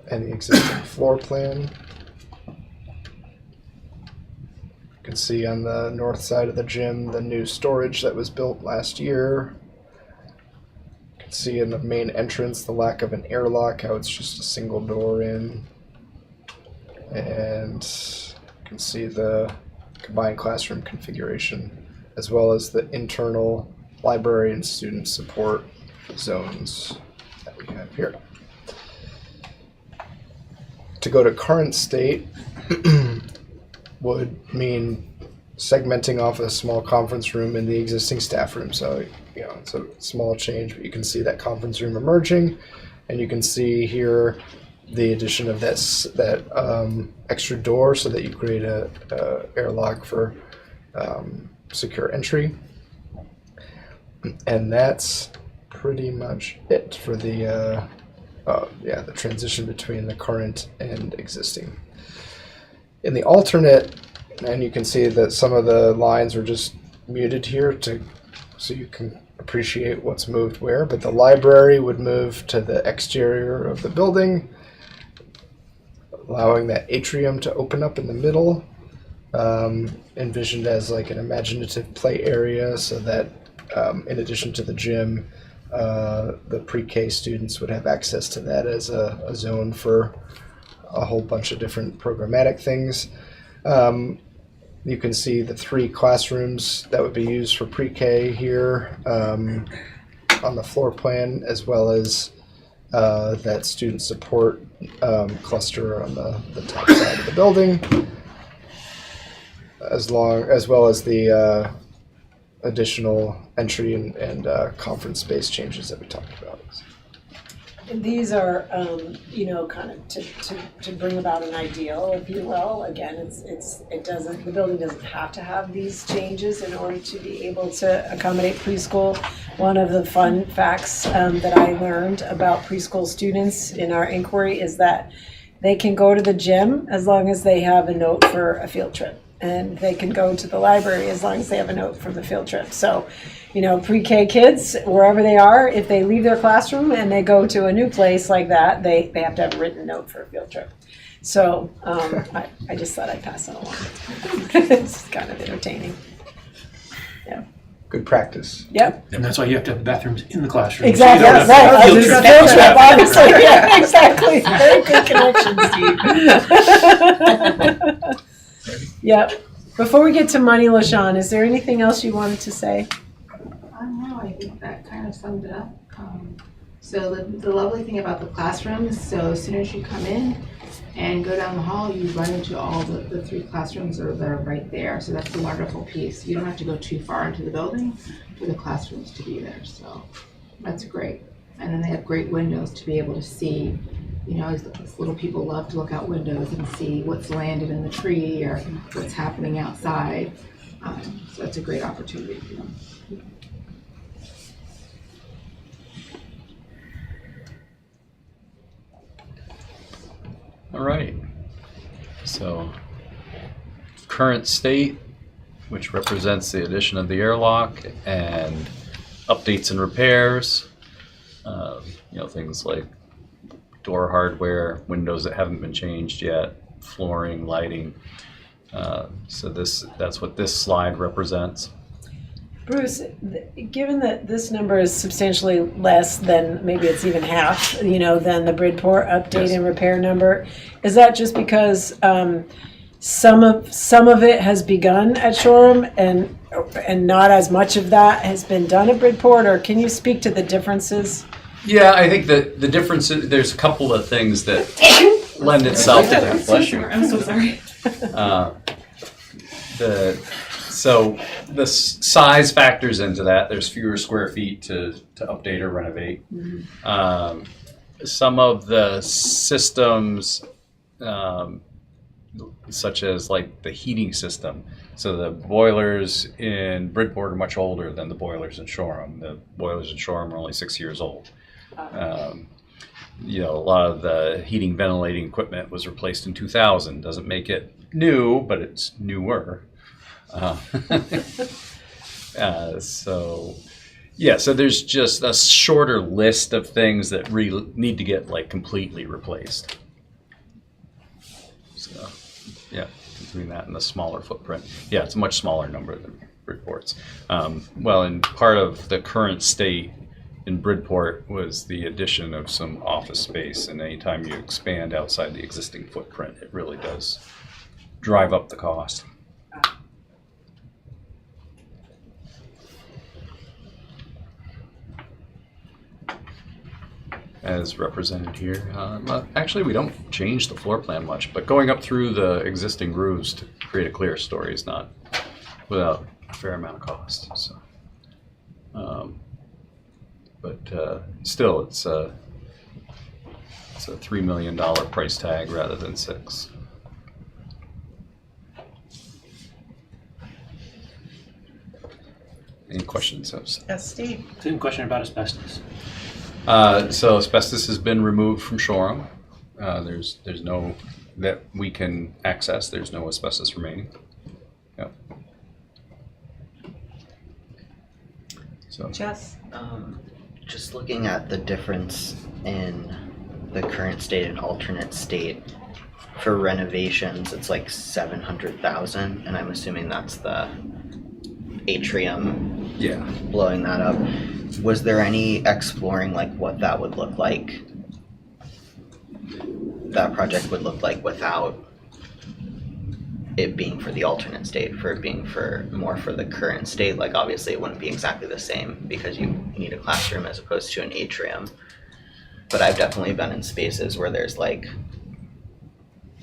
and the existing floor plan. You can see on the north side of the gym the new storage that was built last year. You can see in the main entrance the lack of an airlock, how it's just a single door in. And you can see the combined classroom configuration, as well as the internal library and student support zones that we have here. To go to current state would mean segmenting off a small conference room in the existing staff room. So, it's a small change, but you can see that conference room emerging, and you can see here the addition of that extra door so that you create a airlock for secure entry. And that's pretty much it for the transition between the current and existing. In the alternate, and you can see that some of the lines are just muted here so you can appreciate what's moved where, but the library would move to the exterior of the building, allowing that atrium to open up in the middle, envisioned as like an imaginative play area, so that in addition to the gym, the pre-K students would have access to that as a zone for a whole bunch of different programmatic things. You can see the 3 classrooms that would be used for pre-K here on the floor plan, as well as that student support cluster on the top side of the building, as well as the additional entry and conference space changes that we talked about. And these are, kind of to bring about an ideal, if you will. Again, the building doesn't have to have these changes in order to be able to accommodate preschool. One of the fun facts that I learned about preschool students in our inquiry is that they can go to the gym as long as they have a note for a field trip. And they can go to the library as long as they have a note from the field trip. So, pre-K kids, wherever they are, if they leave their classroom and they go to a new place like that, they have to have a written note for a field trip. So I just thought I'd pass that along. It's kind of entertaining. Yeah. Good practice. Yep. And that's why you have to have the bathrooms in the classroom. Exactly. So you don't have to have Right. field trip. Obviously. Yeah, exactly. Very good connection, Steve. Yep. Before we get to money, LaShawn, is there anything else you wanted to say? No, I think that kind of summed it up. So the lovely thing about the classrooms, so as soon as you come in, And go down the hall, you run into all the 3 classrooms that are right there. So that's the wonderful piece. You don't have to go too far into the building for the classrooms to be there. So that's great. And then they have great windows to be able to see, you know, as little people love to look out windows and see what's landed in the tree or what's happening outside. So that's a great opportunity for them. All right. So, current state, which represents the addition of the airlock, and updates and repairs. You know, things like door hardware, windows that haven't been changed yet, flooring, lighting. So that's what this slide represents. Bruce, given that this number is substantially less than, maybe it's even half, you know, than the Bridport update and repair number, is that just because some of it has begun at Shoreham and not as much of that has been done at Bridport, or can you speak to the differences? Yeah, I think that the difference is there's a couple of things that lend itself to that. Bless you. I'm so sorry. So the size factors into that. There's fewer square feet to update or renovate. Mm-hmm. Some of the systems, such as like the heating system. So the boilers in Bridport are much older than the boilers in Shoreham. The boilers in Shoreham are only 6 years old. You know, a lot of the heating, ventilating equipment was replaced in 2000. Doesn't make it new, but it's newer. So there's just a shorter list of things that really need to get like completely replaced. So, yeah, between that and the smaller footprint. Yeah, it's a much smaller number than Bridport's. Well, and part of the current state in Bridport was the addition of some office space, and anytime you expand outside the existing footprint, it really does drive up the cost. As represented here. Actually, we don't change the floor plan much, but going up through the existing grooves to create a clear story is not without a fair amount of cost. So, still, it's a $3 million price tag rather than $6 million. Any questions? Yes, Steve. Same question about asbestos. So asbestos has been removed from Shoreham. There's no that we can access. There's no asbestos remaining. Yep. So Jess? Just looking at the difference in the current state and alternate state, for renovations, it's like 700,000, and I'm assuming that's the atrium. Yeah. Blowing that up. Was there any exploring like what that would look like? That project would look like without it being for the alternate state, for it being for more for the current state. Like obviously it wouldn't be exactly the same because you need a classroom as opposed to an atrium. But I've definitely been in spaces where there's like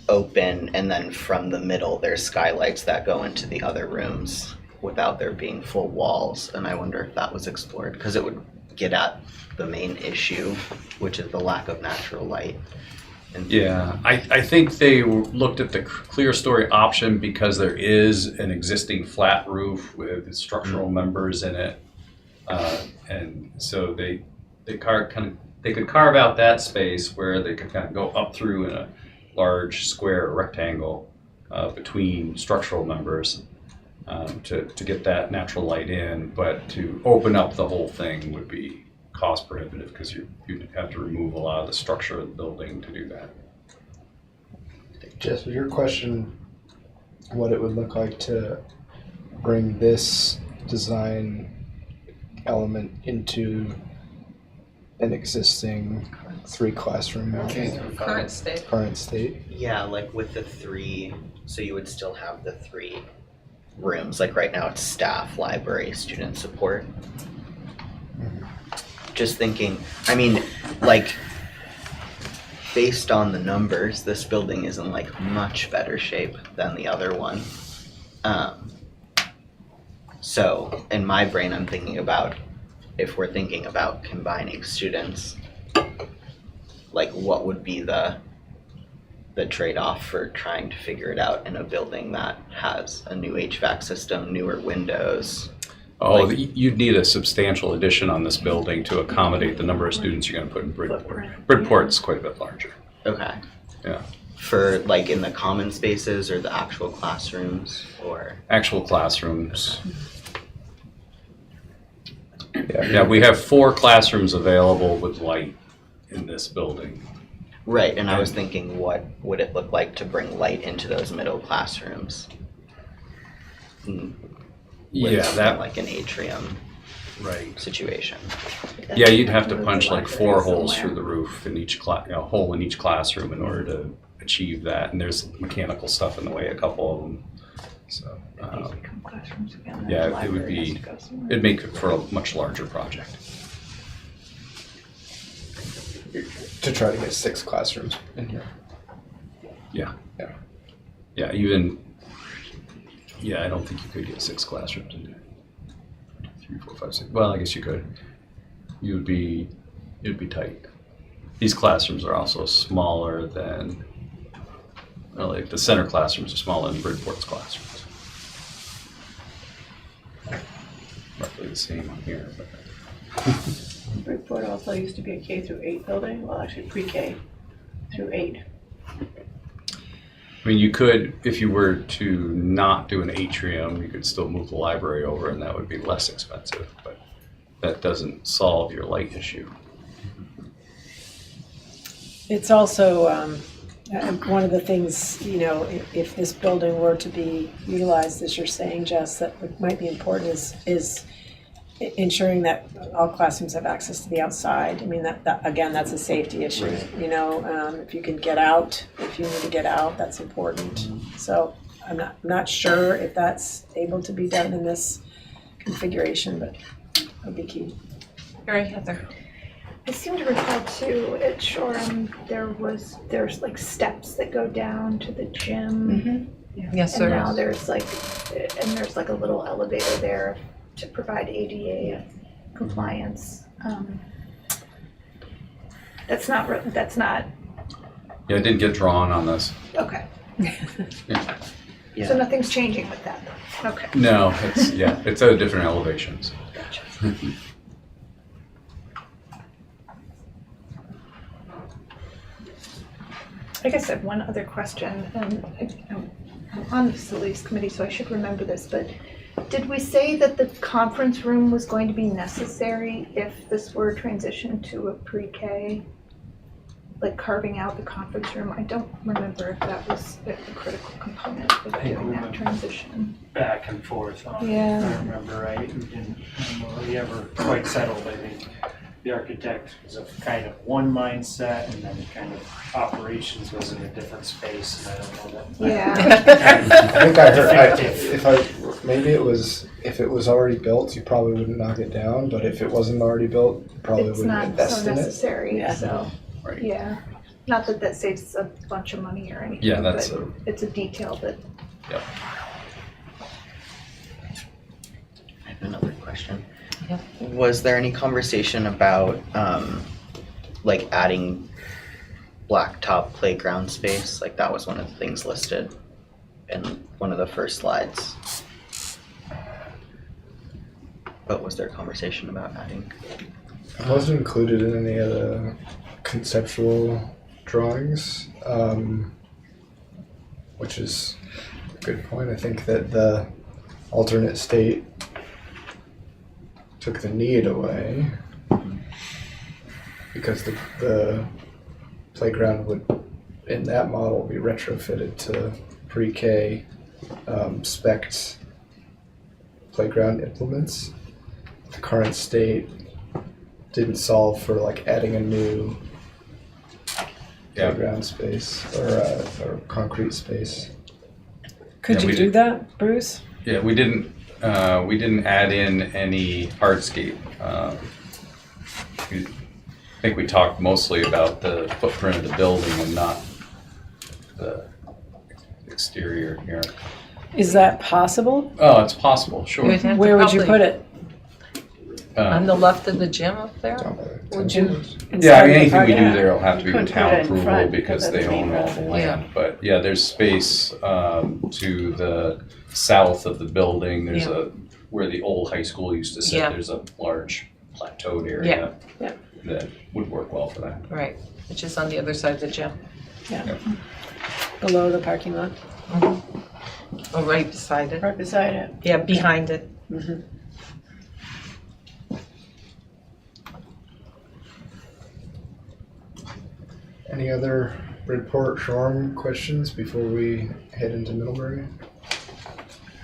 open, and then from the middle there's skylights that go into the other rooms without there being full walls, and I wonder if that was explored, because it would get at the main issue, which is the lack of natural light. Yeah, I think they looked at the clear story option because there is an existing flat roof with structural members in it, and so they could carve out that space where they could kind of go up through in a large square rectangle between structural members. To get that natural light in, but to open up the whole thing would be cost prohibitive because you'd have to remove a lot of the structure of the building to do that. Jess, was your question what it would look like to bring this design element into an existing 3 classroom Current state. Current state? Yeah, like with the 3, so you would still have the 3 rooms. Like right now it's staff, library, student support. Just thinking, I mean, like based on the numbers, this building is in like much better shape than the other one. So in my brain, I'm thinking about if we're thinking about combining students, like what would be the trade-off for trying to figure it out in a building that has a new HVAC system, newer windows? Oh, you'd need a substantial addition on this building to accommodate the number of students you're going to put in Bridport. Bridport's quite a bit larger. Okay. Yeah. For like in the common spaces or the actual classrooms or? Actual classrooms. Yeah, we have 4 classrooms available with light in this building. Right, and I was thinking, what would it look like to bring light into those middle classrooms? Yeah, that like an atrium situation. Yeah, you'd have to punch like 4 holes through the roof in each hole in each classroom in order to achieve that. And there's mechanical stuff in the way, a couple of them. So yeah, it would be. It'd make it for a much larger project. To try to get 6 classrooms in here. Yeah. Even. Yeah, I don't think you could get 6 classrooms in there. 3, 4, 5, 6. Well, I guess you could. It'd be tight. These classrooms are also smaller than. Well, like the center classrooms are smaller than Bridport's classrooms. Roughly the same on here. But. Bridport also used to be a K through 8 building, well actually pre-K through 8. I mean, you could, if you were to not do an atrium, you could still move the library over and that would be less expensive, but that doesn't solve your light issue. It's also one of the things, you know, if this building were to be utilized, as you're saying, Jess, that might be important is ensuring that all classrooms have access to the outside. I mean, that again, that's a safety issue. Right. You know, if you can get out, if you need to get out, that's important. So I'm not sure if that's able to be done in this configuration, but that would be key. Very Heather. I seem to recall too at Shoreham there's like steps that go down to the gym. Mm-hmm. Yes, and there now is. there's like a little elevator there to provide ADA compliance. That's not. Yeah, it didn't get drawn on this. Okay. Yeah. So nothing's changing with that. Okay. No, it's at a different elevation. So. Gotcha. I guess I have one other question, and I'm on the facilities committee, so I should remember this, but did we say that the conference room was going to be necessary if this were transitioned to a pre-K? Like carving out the conference room? I don't remember if that was a critical component of doing that transition. Back and forth on it, Yeah. if I remember right. We didn't really ever quite settled. I think the architect was of kind of one mindset, and then kind of operations was in a different space, and I don't know that. Yeah. I think I heard, maybe it was, if it was already built, you probably wouldn't knock it down, but if it wasn't already built, you probably It's wouldn't not invest so in it. necessary, so, Right. yeah. Not that that saves a bunch of money or anything, Yeah, that's but it's a detail that. Yep. I have another question. Yeah. Was there any conversation about like adding blacktop playground space? Like that was one of the things listed in one of the first slides. But was there a conversation about adding? It wasn't included in any of the conceptual drawings, which is a good point. I think that the alternate state took the need away because the playground would, in that model, be retrofitted to pre-K spec'd playground implements. The current state didn't solve for like adding a new playground space or concrete space. Could you do that, Bruce? Yeah, we didn't add in any hardscape. I think we talked mostly about the footprint of the building and not the exterior here. Is that possible? Oh, it's possible, sure. We'd have to Where would you probably- put it? On the left of the gym up there? Would you? Yeah, I inside mean, the anything we parking? do there will have to be with Couldn't put town it in approval front because because they of the main own all the residence. land. But yeah, there's space to the south of the building. There's where the old high school used to sit, Yeah. there's a large plateaued area Yeah. that would work well for that. Right, which is on the other side of the gym. Below the parking lot? Oh, right beside it. Right beside it. Yeah, behind it. Mm-hmm. Any other Bridport Shoreham questions before we head into Middlebury?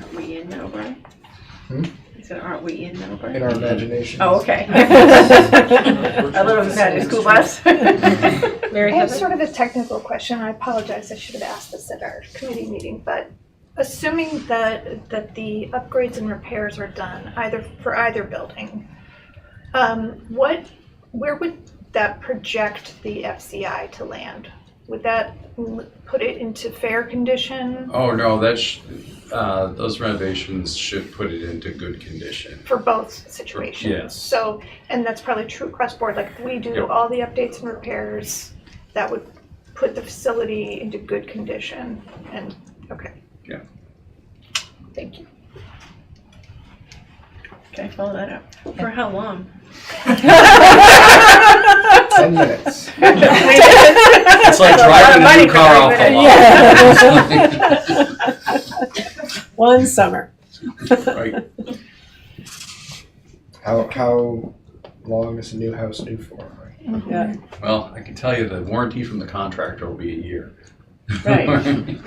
Aren't we in Middlebury? Hmm? I said, aren't we in Middlebury? In our imagination. Oh, okay. I thought it was a school bus. Mary I have Heather? sort of a technical question. I apologize, I should have asked this at our committee meeting, but assuming that the upgrades and repairs are done for either building, where would that project the FCI to land? Would that put it into fair condition Oh, no, those renovations should put it into good condition. for both situations? Yes. So, and that's probably true across board, like if we do Yep. all the updates and repairs, that would put the facility into good condition and, okay. Yeah. Thank you. Okay, follow that up. For how long? 10 minutes. It's like driving a new car off the lot. One summer. Right. How long is a new house due for? Yeah. Well, I can tell you the warranty from the contractor will be a year. Right.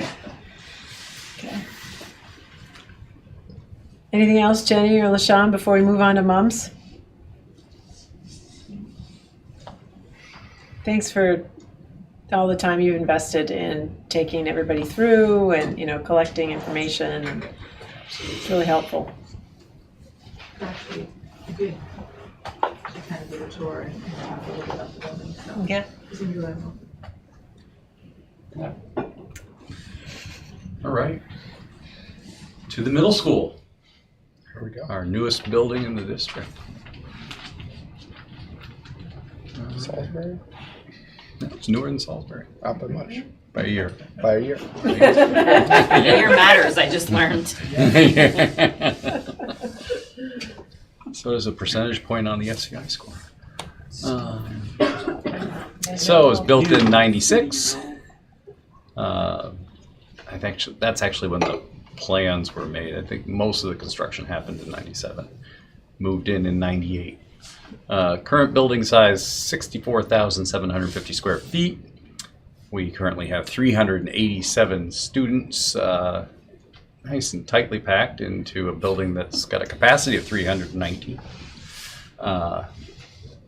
Anything else, Jenny or LaShawn, before we move on to mums? Thanks for all the time you've invested in taking everybody through and, collecting information. It's really helpful. Actually, good. To kind of give a tour and talk a little bit about the building, so. Yeah. It's enjoyable. All right. To the middle school, Here we go. our newest building in the district. Salisbury? No, it's newer than Salisbury Not by much. by a year. By a year. Year matters, I just learned. So there's a percentage point on the FCI score. So it was built in '96. I think that's actually when the plans were made. I think most of the construction happened in '97. Moved in '98. Current building size 64,750 square feet. We currently have 387 students, nice and tightly packed into a building that's got a capacity of 390.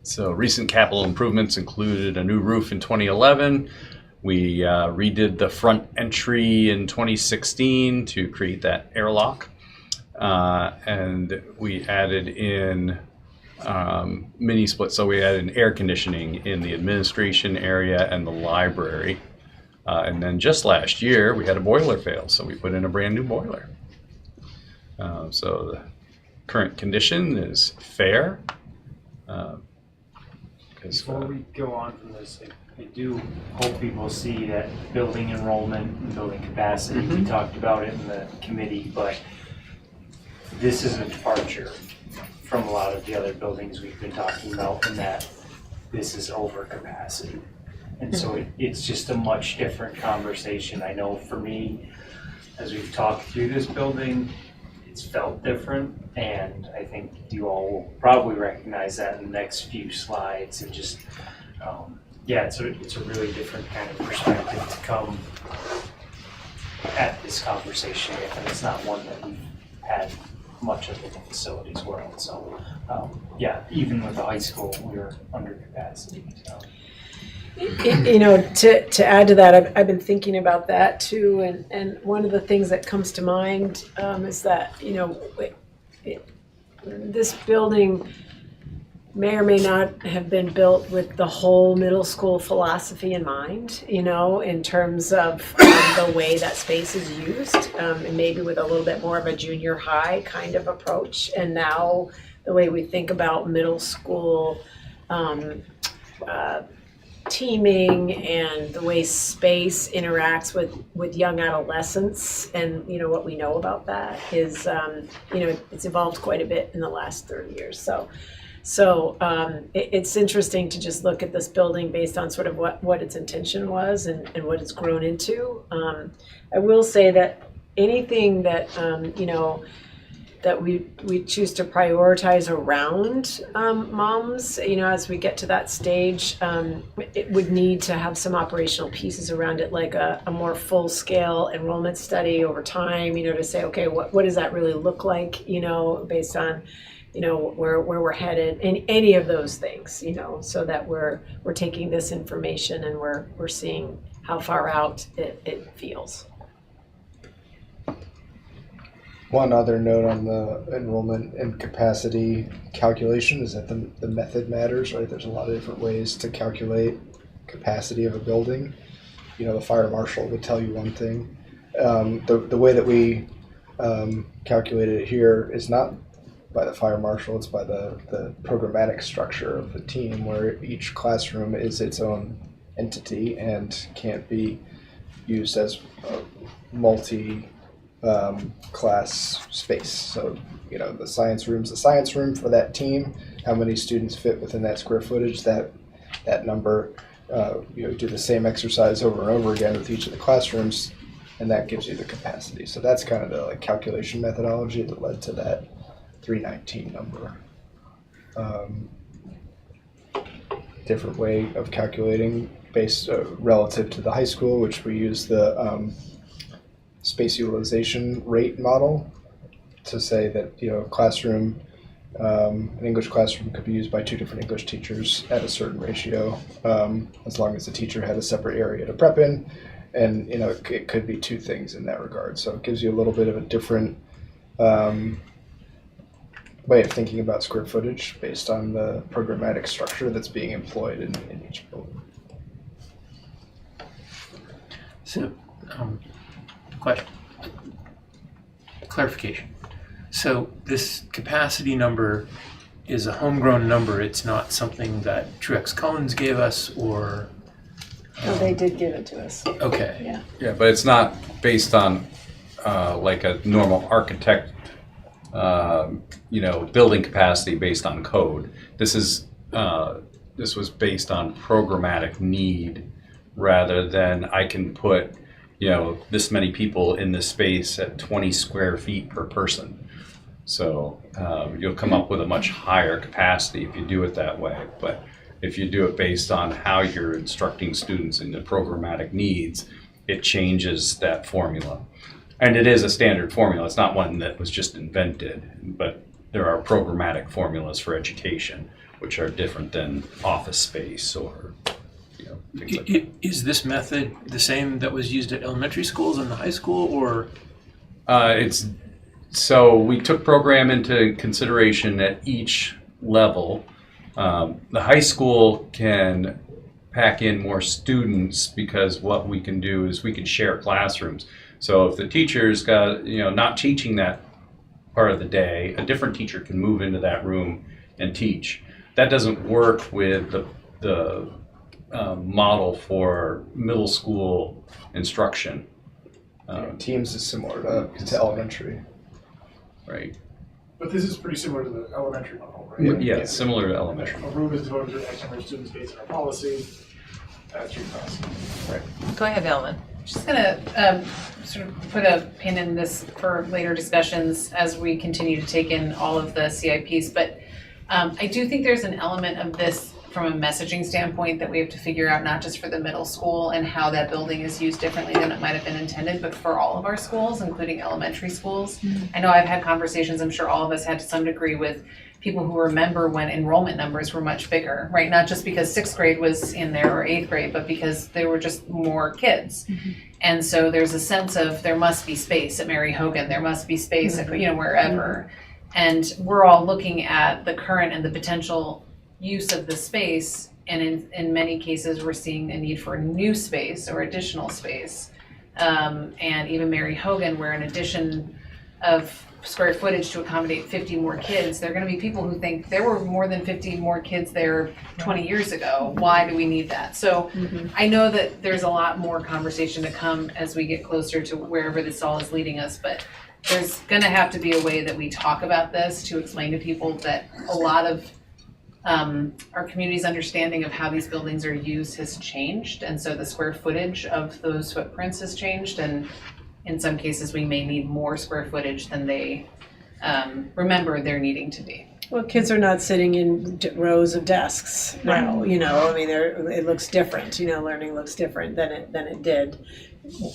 So recent capital improvements included a new roof in 2011. We redid the front entry in 2016 to create that airlock. And we added in mini split, so we added air conditioning in the administration area and the library. And then just last year, we had a boiler fail, so we put in a brand new boiler. So the current condition is fair. Before we go on from this, I do hope people see that building enrollment and building capacity, we talked about it in the committee, but this is a departure from a lot of the other buildings we've been talking about, in that this is over capacity. And so it's just a much different conversation. I know for me, as we've talked through this building, it's felt different, and I think you all will probably recognize that in the next few slides. And just, it's a really different kind of perspective to come at this conversation with, and it's not one that we've had much of in the facilities world. So, even with the high school, we were under capacity. So. To add to that, I've been thinking about that too, and one of the things that comes to mind is that this building may or may not have been built with the whole middle school philosophy in mind, you know, in terms of the way that space is used, and maybe with a little bit more of a junior high kind of approach. And now the way we think about middle school teaming and the way space interacts with young adolescents, and you know what we know about that is you know, it's evolved quite a bit in the last 30 years. So it's interesting to just look at this building based on sort of what its intention was and what it's grown into. I will say that anything that you know, that we choose to prioritize around moms, you know, as we get to that stage, it would need to have some operational pieces around it, like a more full-scale enrollment study over time, you know, to say, okay, what does that really look like, you know, based on, you know, where we're headed, and any of those things, you know, so that we're taking this information and we're seeing how far out it feels. One other note on the enrollment and capacity calculation is that the method matters, right? There's a lot of different ways to calculate capacity of a building. You know, the fire marshal would tell you one thing. The way that we calculated it here is not by the fire marshal, it's by the programmatic structure of the team, where each classroom is its own entity and can't be used as a multi-class space. So, you know, the science room's the science room for that team. How many students fit within that square footage, that number, you know, do the same exercise over and over again with each of the classrooms, and that gives you the capacity. So that's kind of the like calculation methodology that led to that 319 number. Different way of calculating based relative to the high school, which we use the space utilization rate model to say that, you know, classroom, an English classroom could be used by 2 different English teachers at a certain ratio, as long as the teacher had a separate area to prep in, and you know, it could be 2 things in that regard. So it gives you a little bit of a different way of thinking about square footage based on the programmatic structure that's being employed in each building. So, question, clarification. So this capacity number is a homegrown number. It's not something that Truex Collins gave us, or? Oh, they did give it to us. Okay. Yeah. Yeah, but it's not based on like a normal architect, you know, building capacity based on code. This was based on programmatic need, rather than I can put, you know, this many people in this space at 20 square feet per person. So you'll come up with a much higher capacity if you do it that way. But if you do it based on how you're instructing students in the programmatic needs, it changes that formula. And it is a standard formula. It's not one that was just invented, but there are programmatic formulas for education, which are different than office space or, you know, things like that. Is this method the same that was used at elementary schools and the high school, or? So we took program into consideration at each level. The high school can pack in more students because what we can do is we can share classrooms. So if the teacher's got, you know, not teaching that part of the day, a different teacher can move into that room and teach. That doesn't work with the model for middle school instruction. Teams is similar to elementary. Right. But this is pretty similar to the elementary model, right? Yeah, similar to elementary. A room is devoted to X number of students based on our policy. That's your cost. Right. Go ahead, Ellen. Just gonna sort of put a pin in this for later discussions as we continue to take in all of the CIPs, but I do think there's an element of this from a messaging standpoint that we have to figure out, not just for the middle school and how that building is used differently than it might have been intended, but for all of our schools, including elementary schools. I know I've had conversations, I'm sure all of us had to some degree, with people who remember when enrollment numbers were much bigger, right? Not just because 6th grade was in there or 8th grade, but because there were just more kids. And so there's a sense of there must be space at Mary Hogan, there must be space at, you know, wherever. And we're all looking at the current and the potential use of the space. And in many cases, we're seeing a need for new space or additional space. And even Mary Hogan, where in addition of square footage to accommodate 50 more kids, there are going to be people who think there were more than 50 more kids there 20 years ago. Why do we need that? So I know that there's a lot more conversation to come as we get closer to wherever this all is leading us, but there's going to have to be a way that we talk about this to explain to people that a lot of our community's understanding of how these buildings are used has changed, and so the square footage of those footprints has changed, and in some cases we may need more square footage than they remember there needing to be. Well, kids are not sitting in rows of desks now, you know, I mean, it looks different, you know, learning looks different than it did,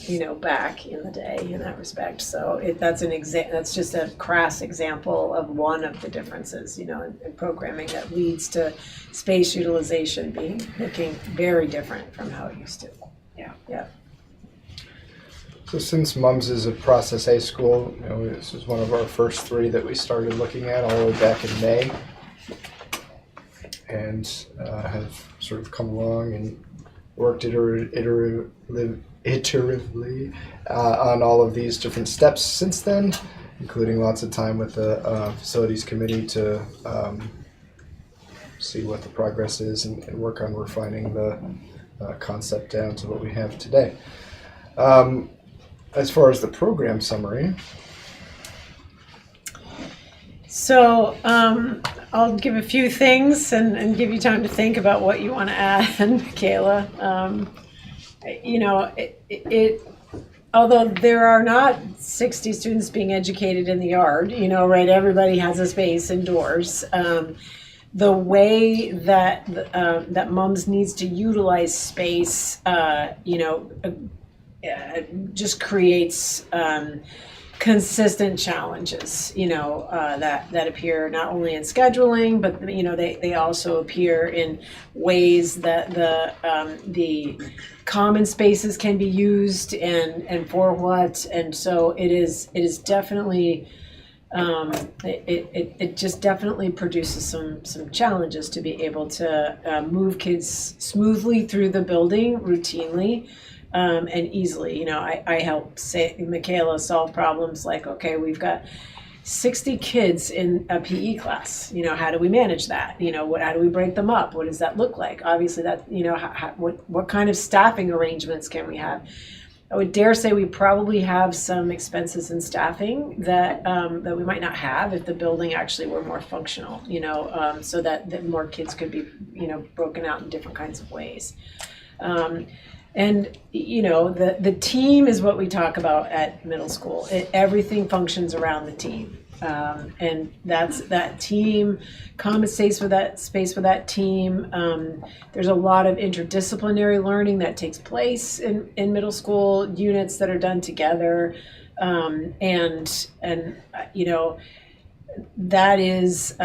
you know, back in the day in that respect. So that's just a crass example of one of the differences, you know, in programming that leads to space utilization looking very different from how it used to. Yeah. So since MUMS is a Process A school, you know, this was one of our first 3 that we started looking at all the way back in May, and have sort of come along and worked iteratively on all of these different steps since then, including lots of time with the facilities committee to see what the progress is and work on refining the concept down to what we have today. As far as the program summary. So I'll give a few things and give you time to think about what you want to add, Michaela. You know, although there are not 60 students being educated in the yard, you know, right, everybody has a space indoors. The way that that MUMS needs to utilize space, you know, just creates consistent challenges, you know, that appear not only in scheduling, but you know they also appear in ways that the common spaces can be used and for what, and so it is definitely it just definitely produces some challenges to be able to move kids smoothly through the building routinely. And easily, you know, I help Michaela solve problems like, okay, we've got 60 kids in a PE class. You know, how do we manage that? You know, how do we break them up? What does that look like? Obviously, that, you know, what kind of staffing arrangements can we have? I would dare say we probably have some expenses in staffing that we might not have if the building actually were more functional. You know, so that more kids could be, you know, broken out in different kinds of ways. And, you know, the team is what we talk about at middle school. Everything functions around the team. And that's that team, common space for that team. There's a lot of interdisciplinary learning that takes place in middle school, units that are done together. And you know, that is...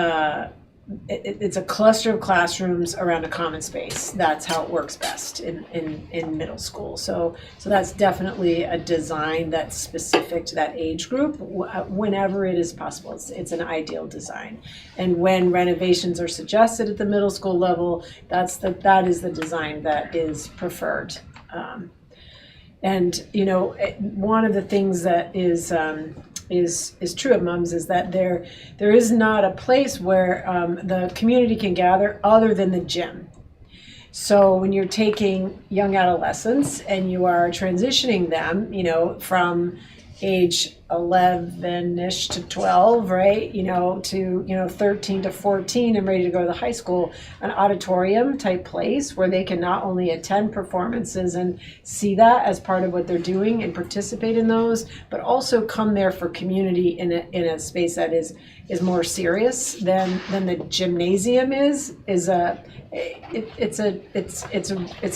it's a cluster of classrooms around a common space. That's how it works best in middle school. So that's definitely a design that's specific to that age group whenever it is possible. It's an ideal design. And when renovations are suggested at the middle school level, that is the design that is preferred. And you know, one of the things that is true at MUMS is that there is not a place where the community can gather other than the gym. So when you're taking young adolescents and you are transitioning them, you know, from age 11-ish to 12, right, you know, to, you know, 13 to 14 and ready to go to the high school, an auditorium type place where they can not only attend performances and see that as part of what they're doing and participate in those, but also come there for community in a space that is more serious than the gymnasium is it's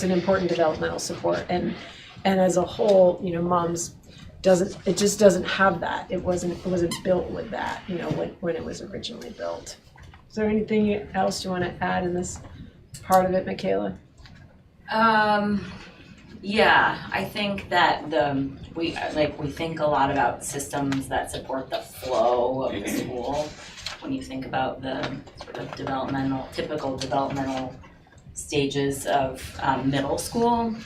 an important developmental support, and as a whole, you know, MUMS just doesn't have that. It wasn't built with that, you know, when it was originally built. Is there anything else you want to add in this part of it, Michaela? Yeah, I think that we think a lot about systems that support the flow of the school, when you think about the sort of typical developmental stages of middle school.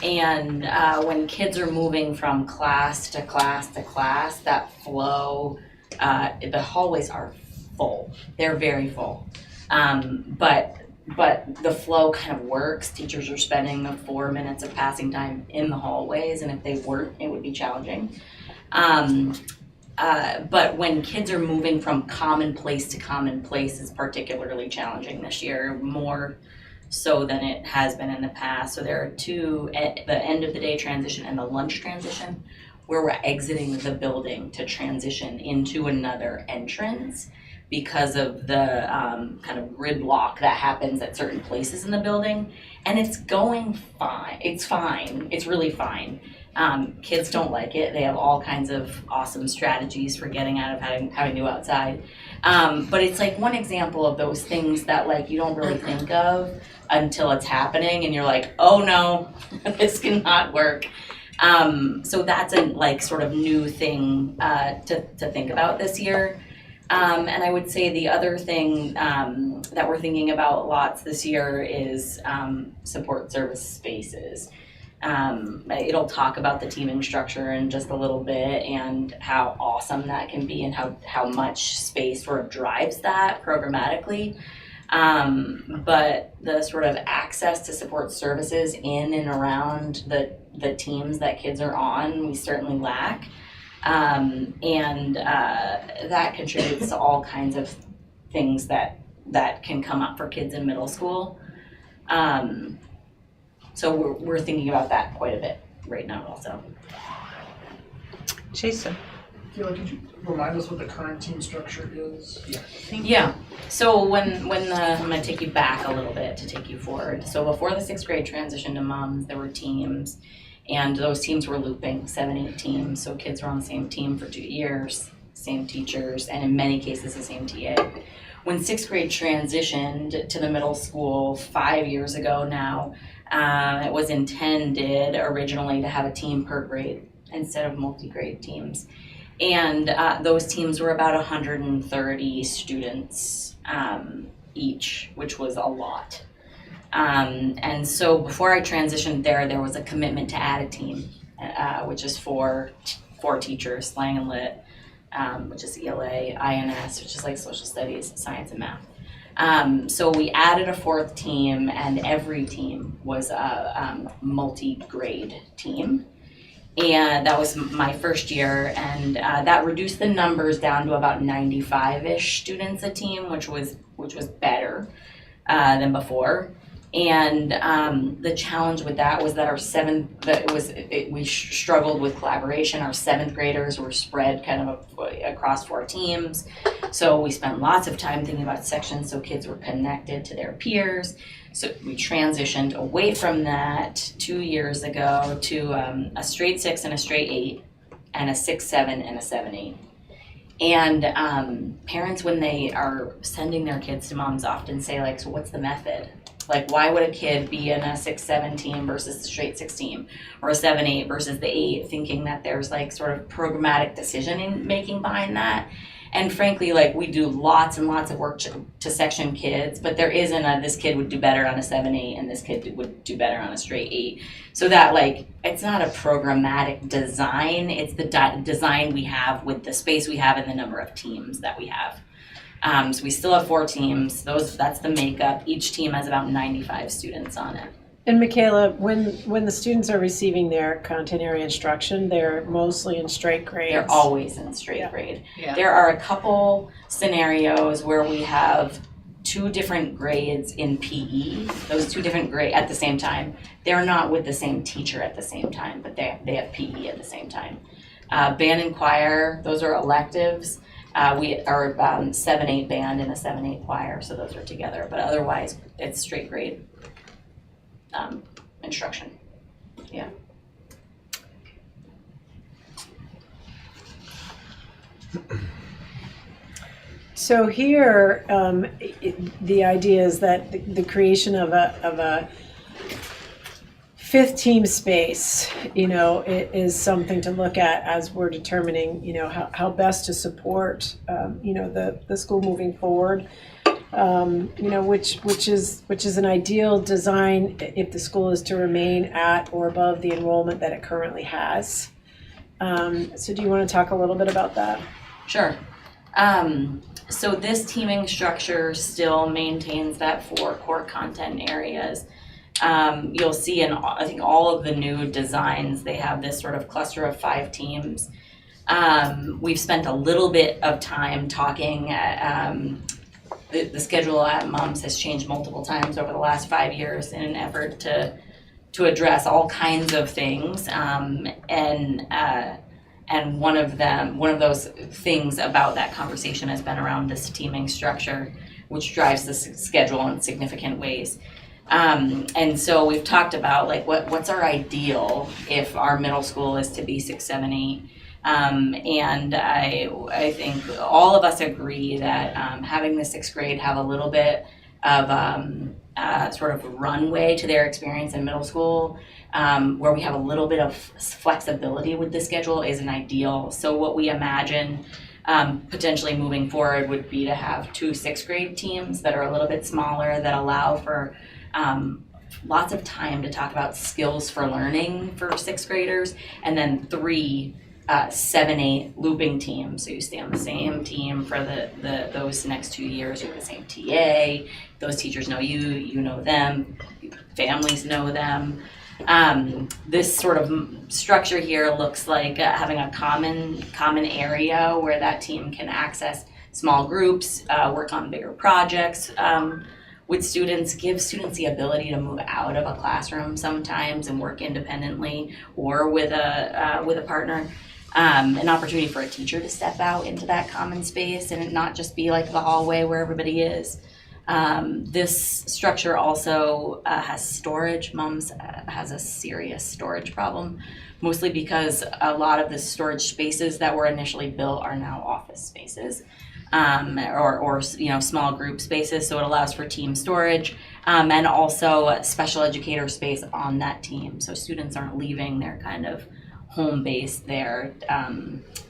And when kids are moving from class to class to class, that flow, the hallways are full. They're very full. But the flow kind of works. Teachers are spending the 4 minutes of passing time in the hallways, and if they weren't, it would be challenging. But when kids are moving from common place to common place is particularly challenging this year, more so than it has been in the past. So there are two, the end of the day transition and the lunch transition, where we're exiting the building to transition into another entrance because of the kind of gridlock that happens at certain places in the building. And it's going fine. It's fine. It's really fine. Kids don't like it. They have all kinds of awesome strategies for getting out of having to go outside. But it's like one example of those things that like you don't really think of until it's happening and you're like, oh no, this cannot work. So that's a like sort of new thing to think about this year. And I would say the other thing that we're thinking about lots this year is support service spaces. It'll talk about the teaming structure in just a little bit and how awesome that can be and how much space sort of drives that programmatically. But the sort of access to support services in and around the teams that kids are on, we certainly lack. And that contributes to all kinds of things that can come up for kids in middle school. So we're thinking about that quite a bit right now also. Jason. Kayla, could you remind us what the current team structure is? Yeah. So when I'm going to take you back a little bit to take you forward. So before the 6th grade transition to moms, there were teams, and those teams were looping, 7-8 teams. So kids were on the same team for 2 years, same teachers, and in many cases the same TA. When 6th grade transitioned to the middle school 5 years ago now, it was intended originally to have a team per grade instead of multi-grade teams. And those teams were about 130 students each, which was a lot. And so before I transitioned there was a commitment to add a team, which is four teachers, Lang and Lit, which is ELA, INS, which is like social studies, science and math. So we added a 4th team, and every team was a multi-grade team. And that was my first year, and that reduced the numbers down to about 95-ish students a team, which was better than before. And the challenge with that was that we struggled with collaboration. Our 7th graders were spread kind of across 4 teams. So we spent lots of time thinking about sections so kids were connected to their peers. So we transitioned away from that 2 years ago to a straight 6 and a straight 8 and a 6-7 and a 7-8. And parents, when they are sending their kids to moms, often say like, so what's the method? Like, why would a kid be in a 6-7 team versus a straight 6 team, or a 7-8 versus the 8, thinking that there's like sort of programmatic decision making behind that? And frankly, like we do lots and lots of work to section kids, but there isn't this kid would do better on a 7-8 and this kid would do better on a straight 8. So that like, it's not a programmatic design, it's the design we have with the space we have and the number of teams that we have. So we still have 4 teams, that's the makeup. Each team has about 95 students on it. And Michaela, when the students are receiving their content area instruction, they're mostly in straight grades? They're always in straight grade. Yeah. There are a couple scenarios where we have 2 different grades in PE, those 2 different grades at the same time. They're not with the same teacher at the same time, but they have PE at the same time. Band and choir, those are electives. We are 7-8 band and a 7-8 choir, so those are together. But otherwise, it's straight grade instruction. Yeah. So here, the idea is that the creation of a fifth team space, is something to look at as we're determining, how best to support, the school moving forward. Which is an ideal design if the school is to remain at or above the enrollment that it currently has. So do you want to talk a little bit about that? Sure. So this teaming structure still maintains that 4 core content areas. You'll see in, I think, all of the new designs, they have this sort of cluster of 5 teams. We've spent a little bit of time talking. The schedule at MUMS has changed multiple times over the last 5 years in an effort to address all kinds of things. And one of those things about that conversation has been around this teaming structure, which drives the schedule in significant ways. And so we've talked about what's our ideal if our middle school is to be 6, 7, 8. And I think all of us agree that having the 6th grade have a little bit of sort of runway to their experience in middle school, where we have a little bit of flexibility with the schedule is an ideal. So what we imagine potentially moving forward would be to have 2 6th grade teams that are a little bit smaller, that allow for lots of time to talk about skills for learning for 6th graders, and then 3 7, 8 looping teams. So you stay on the same team for those next 2 years. You have the same TA. Those teachers know you, you know them, families know them. This sort of structure here looks like having a common area where that team can access small groups, work on bigger projects with students, give students the ability to move out of a classroom sometimes and work independently or with a partner. An opportunity for a teacher to step out into that common space and it not just be like the hallway where everybody is. This structure also has storage. MUMS has a serious storage problem, mostly because a lot of the storage spaces that were initially built are now office spaces, or small group spaces. So it allows for team storage, and also special educator space on that team. So students aren't leaving their kind of home base there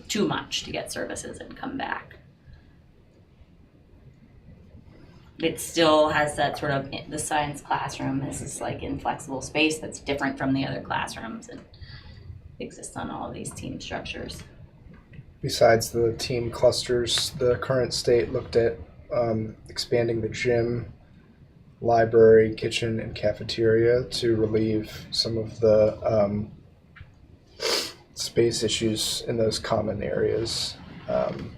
too much to get services and come back. It still has that sort of, the science classroom is this like inflexible space that's different from the other classrooms and exists on all of these team structures. Besides the team clusters, the current state looked at expanding the gym, library, kitchen, and cafeteria to relieve some of the space issues in those common areas. And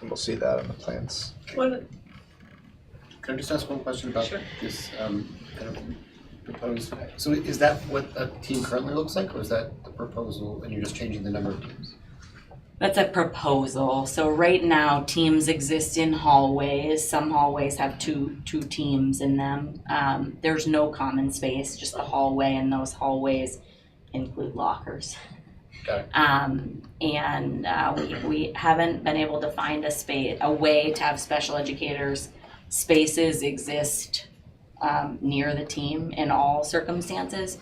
we'll see that in the plans. Can I just ask one question about this kind of proposed? So is that what a team currently looks like, or is that the proposal and you're just changing the number of teams? That's a proposal. So right now, teams exist in hallways. Some hallways have two teams in them. There's no common space, just the hallway, and those hallways include lockers. Got it. We haven't been able to find a way to have special educators spaces exist near the team in all circumstances.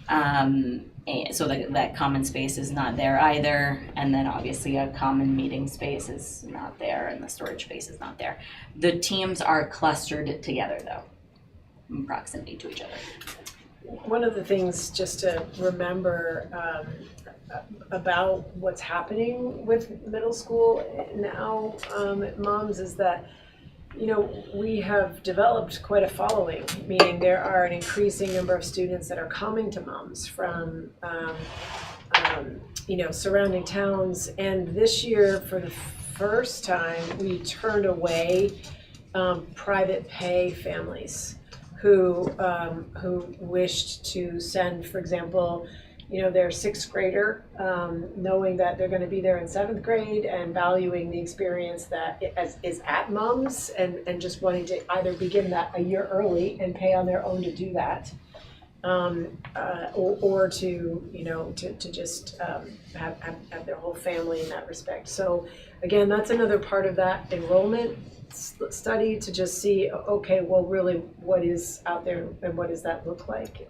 So that common space is not there either. And then obviously a common meeting space is not there and the storage space is not there. The teams are clustered together though, in proximity to each other. One of the things just to remember about what's happening with middle school now at MUMS is that we have developed quite a following, meaning there are an increasing number of students that are coming to MUMS from, surrounding towns. And this year, for the first time, we turned away private pay families who wished to send, for example, their 6th grader, knowing that they're going to be there in 7th grade and valuing the experience that is at MUMS and just wanting to either begin that a year early and pay on their own to do that, or to just have their whole family in that respect. So again, that's another part of that enrollment study to just see, okay, well, really, what is out there and what does that look like?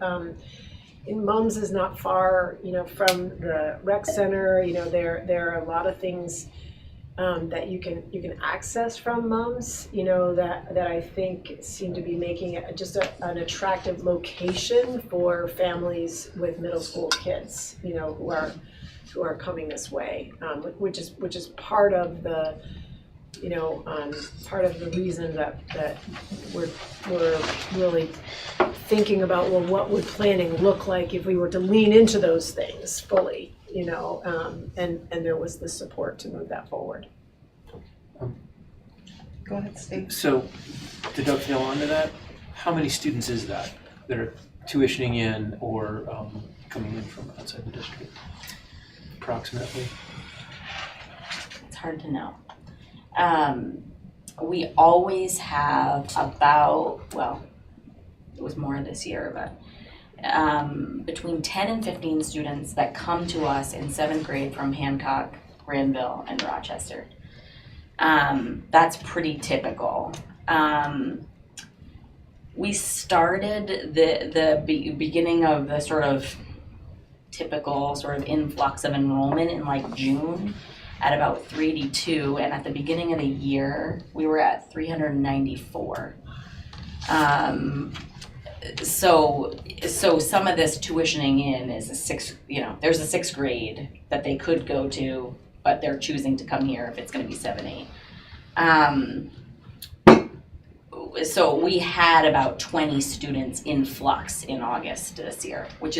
Mums is not far, from the rec center. There are a lot of things that you can access from Mums. That I think seem to be making it just an attractive location for families with middle school kids. Who are coming this way, which is part of the part of the reason that we're really thinking about, well, what would planning look like if we were to lean into those things fully, and there was the support to move that forward. Go ahead, Steve. So, to dovetail onto that, how many students is that are tuitioning in or coming in from outside the district? Approximately? It's hard to know. We always have about, well, it was more this year, but between 10 and 15 students that come to us in 7th grade from Hancock, Granville, and Rochester. That's pretty typical. We started the beginning of the sort of typical sort of influx of enrollment in like June at about 382, and at the beginning of the year we were at 394. So some of this tuitioning in is there's a 6th grade that they could go to, but they're choosing to come here if it's going to be 7-8. So we had about 20 students in flux in August this year, which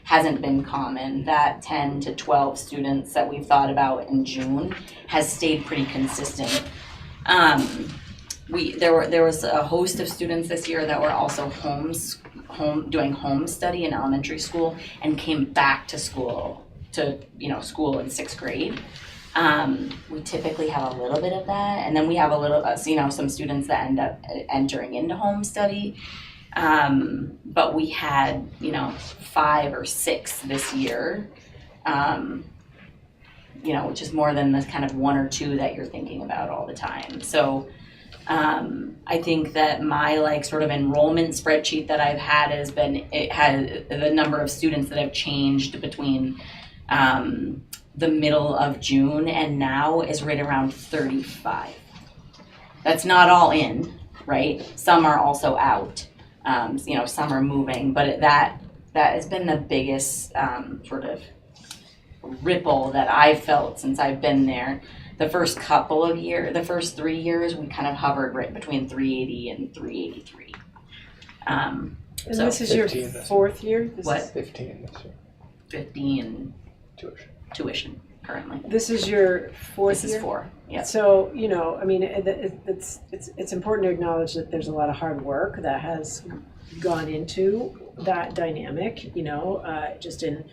hasn't been common. That 10 to 12 students that we've thought about in June has stayed pretty consistent. There was a host of students this year that were also doing home study in elementary school and came back to school school in 6th grade. We typically have a little bit of that, and then we have a little, some students that end up entering into home study. But we had, 5 or 6 this year, which is more than the kind of 1 or 2 that you're thinking about all the time. So I think that my sort of enrollment spreadsheet that I've had it had the number of students that have changed between the middle of June and now is right around 35. That's not all in, right? Some are also out. Some are moving, but that has been the biggest sort of ripple that I've felt since I've been there. The first 3 years, we kind of hovered right between 380 and 383. And this is your 4th year? What? 15 this year. 15 tuition currently. This is your 4th year? This is 4, yeah. So, it's important to acknowledge that there's a lot of hard work that has gone into that dynamic, just in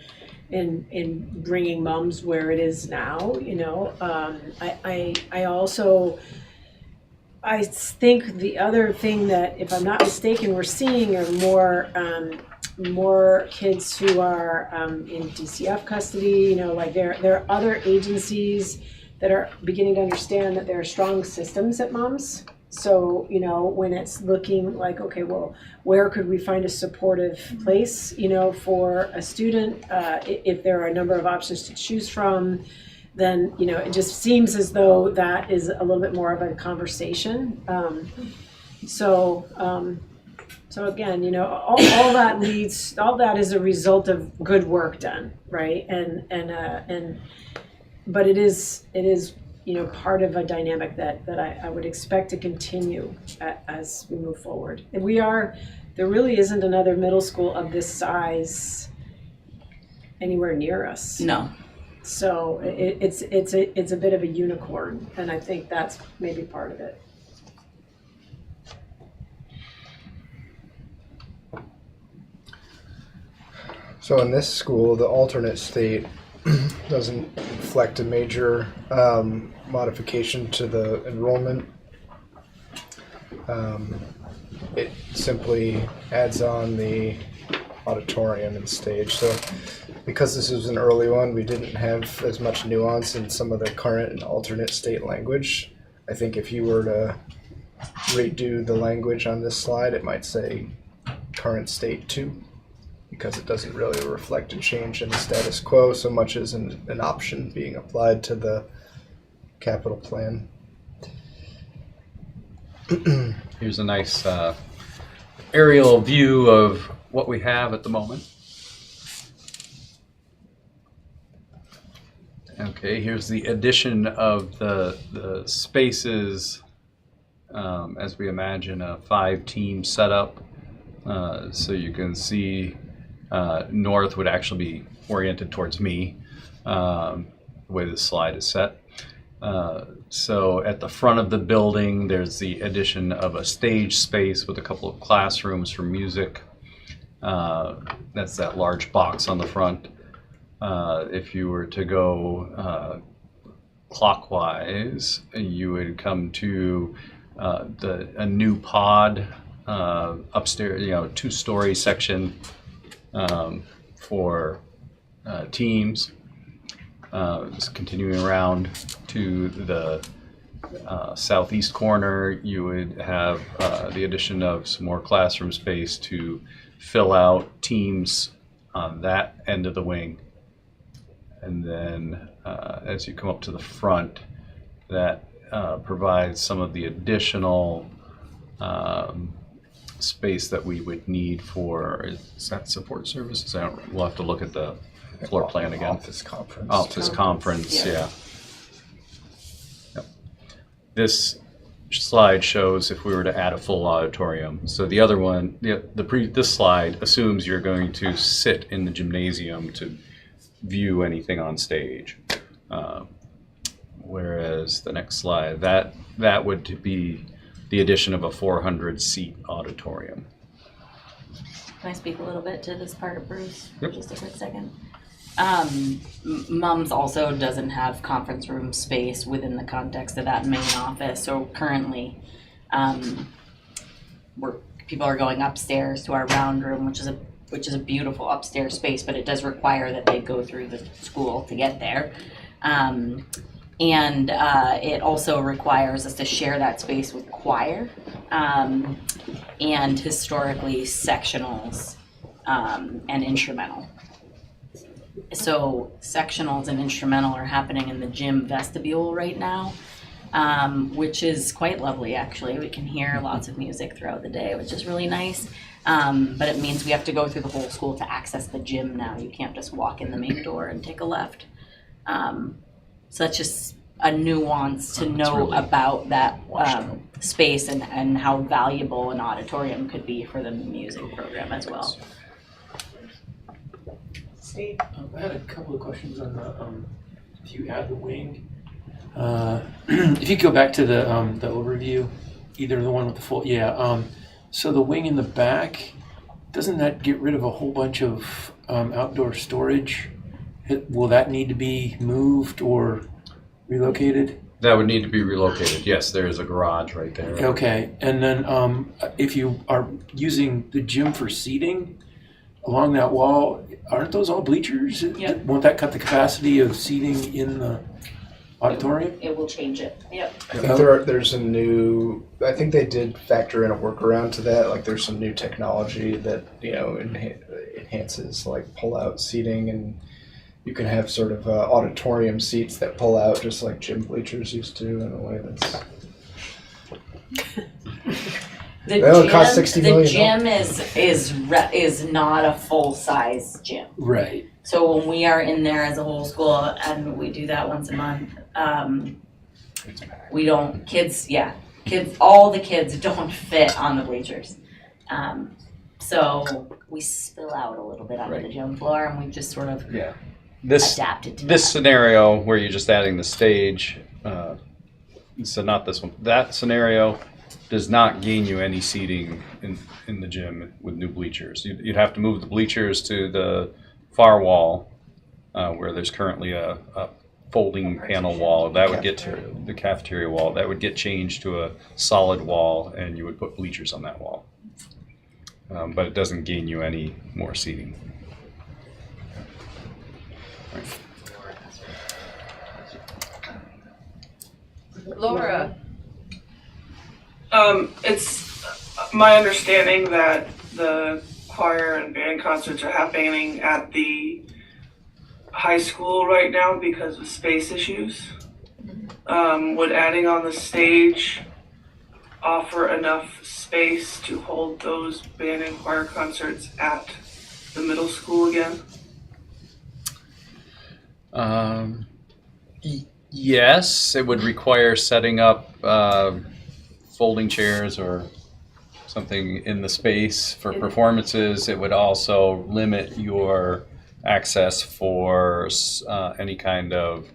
bringing Mums where it is now, I think the other thing that, if I'm not mistaken, we're seeing are more kids who are in DCF custody. There are other agencies that are beginning to understand that there are strong systems at Mums. So, when it's looking like, okay, well, where could we find a supportive place, for a student, if there are a number of options to choose from, then, it just seems as though that is a little bit more of a conversation. So again, all that is a result of good work done, right? But it is part of a dynamic that I would expect to continue as we move forward. And there really isn't another middle school of this size anywhere near us. No. So it's a bit of a unicorn, and I think that's maybe part of it. So in this school, the alternate state doesn't reflect a major modification to the enrollment. It simply adds on the auditorium and stage. So because this was an early one, we didn't have as much nuance in some of the current and alternate state language. I think if you were to redo the language on this slide, it might say current state 2 because it doesn't really reflect a change in the status quo so much as an option being applied to the capital plan. Here's a nice aerial view of what we have at the moment. Okay, here's the addition of the spaces as we imagine a 5-team setup. So you can see north would actually be oriented towards me, the way the slide is set. So at the front of the building, there's the addition of a stage space with a couple of classrooms for music. That's that large box on the front. If you were to go clockwise, you would come to a new pod upstairs, 2-story section for teams. Just continuing around to the southeast corner, you would have the addition of some more classroom space to fill out teams on that end of the wing. And then as you come up to the front, that provides some of the additional space that we would need for, is that support services? We'll have to look at the floor plan again. Office conference. Office conference, yeah. Yep. This slide shows if we were to add a full auditorium. So the other one, this slide assumes you're going to sit in the gymnasium to view anything on stage. Whereas the next slide, that would be the addition of a 400-seat auditorium. Can I speak a little bit to this part, Bruce? Yep. Just a quick second. MUMS also doesn't have conference room space within the context of that main office. So currently, people are going upstairs to our round room, which is a beautiful upstairs space, but it does require that they go through the school to get there. And it also requires us to share that space with choir and historically sectionals and instrumental. So sectionals and instrumental are happening in the gym vestibule right now, which is quite lovely actually. We can hear lots of music throughout the day, which is really nice. But it means we have to go through the whole school to access the gym now. You can't just walk in the main door and take a left. So that's just a nuance to know really about that space and how valuable an auditorium could be for the music program as well. Steve? I had a couple of questions on the, if you add the wing. If you go back to the overview, either the one with the full, so the wing in the back, doesn't that get rid of a whole bunch of outdoor storage? Will that need to be moved or relocated? That would need to be relocated. Yes, there is a garage right there. Okay, and then if you are using the gym for seating along that wall, aren't those all bleachers? Yep. Won't that cut the capacity of seating in the auditorium? It will change it. Yep. I think there's a new, I think they did factor in a workaround to that. Like there's some new technology that, enhances like pull-out seating, and you can have sort of auditorium seats that pull out just like gym bleachers used to in a way that's... The gym is not a full-size gym. Right. So when we are in there as a whole school, and we do that once a month, we don't, all the kids don't fit on the bleachers. So we spill out a little bit onto the gym floor, and we just sort of adapted to this scenario where you're just adding the stage, so not this one, that scenario does not gain you any seating in the gym with new bleachers. You'd have to move the bleachers to the far wall where there's currently a folding panel wall. That would get to the cafeteria wall. That would get changed to a solid wall, and you would put bleachers on that wall. But it doesn't gain you any more seating. Right. Laura. It's my understanding that the choir and band concerts are happening at the high school right now because of space issues. Would adding on the stage offer enough space to hold those band and choir concerts at the middle school again? Yes, it would require setting up folding chairs or something in the space for performances. It would also limit your access for any kind of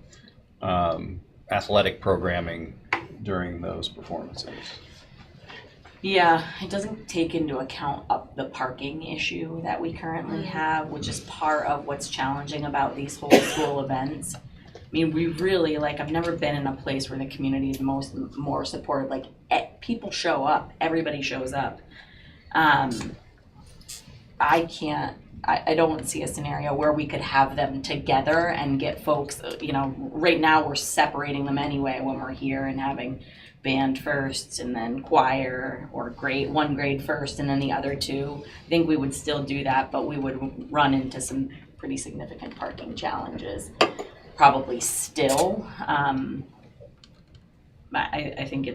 athletic programming during those performances. Yeah, it doesn't take into account the parking issue that we currently have, which is part of what's challenging about these whole school events. I mean, we really, I've never been in a place where the community is more supportive. People show up, everybody shows up. I don't see a scenario where we could have them together and get folks, right now we're separating them anyway when we're here and having band first and then choir, or one grade first and then the other two. I think we would still do that, but we would run into some pretty significant parking challenges. Probably still. I think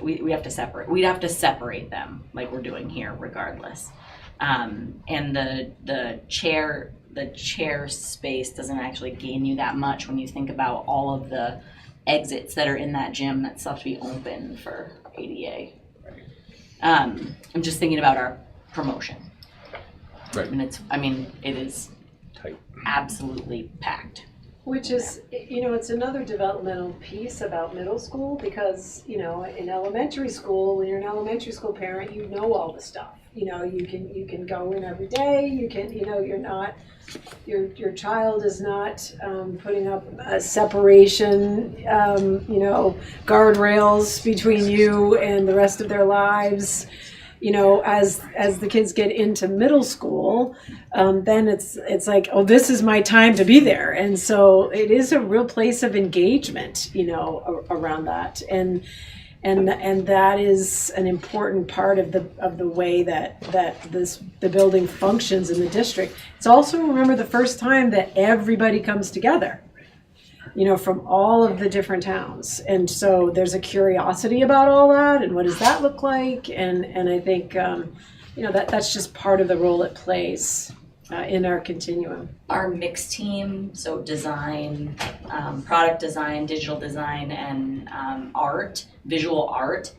we have to separate. We'd have to separate them like we're doing here, regardless. And the chair space doesn't actually gain you that much when you think about all of the exits that are in that gym that still have to be open for ADA. I'm just thinking about our promotion. Right. And it is tight. Absolutely packed. Which is, it's another developmental piece about middle school, because, in elementary school, when you're an elementary school parent, you know all the stuff. You can go in every day, you're not, your child is not putting up a separation, guardrails between you and the rest of their lives. As the kids get into middle school, then it's like, oh, this is my time to be there. And so it is a real place of engagement, around that. And that is an important part of the way that the building functions in the district. It's also, remember, the first time that everybody comes together, from all of the different towns. And so there's a curiosity about all that, and what does that look like? And I think, that's just part of the role it plays in our continuum. Our mixed team, so design, product design, digital design, and visual art,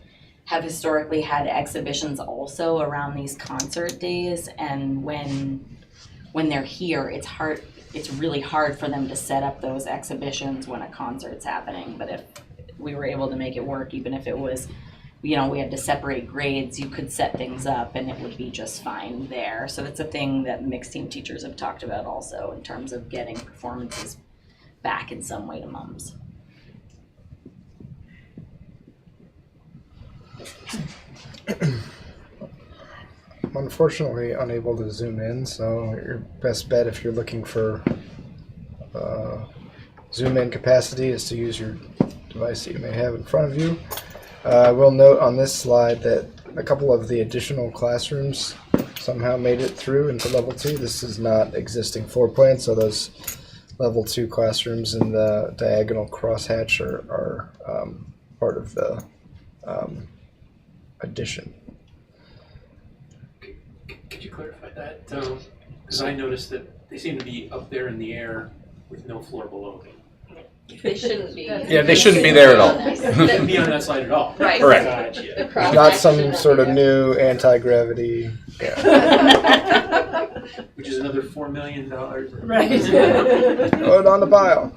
have historically had exhibitions also around these concert days. And when they're here, it's really hard for them to set up those exhibitions when a concert's happening. But if we were able to make it work, even if it was, we had to separate grades, you could set things up and it would be just fine there. So that's a thing that mixed team teachers have talked about also, in terms of getting performances back in some way to mums. I'm unfortunately unable to zoom in, so your best bet if you're looking for zoom in capacity is to use your device that you may have in front of you. I will note on this slide that a couple of the additional classrooms somehow made it through into level 2. This is not existing floor plan, so those level 2 classrooms in the diagonal crosshatch are part of the addition. Could you clarify that? Because I noticed that they seem to be up there in the air with no floor below them. They shouldn't be. Yeah, they shouldn't be there at all. They shouldn't be on that slide at all. Right. Correct. Not some sort of new anti-gravity. Yeah. Which is another $4 million. Right. Throw it on the pile.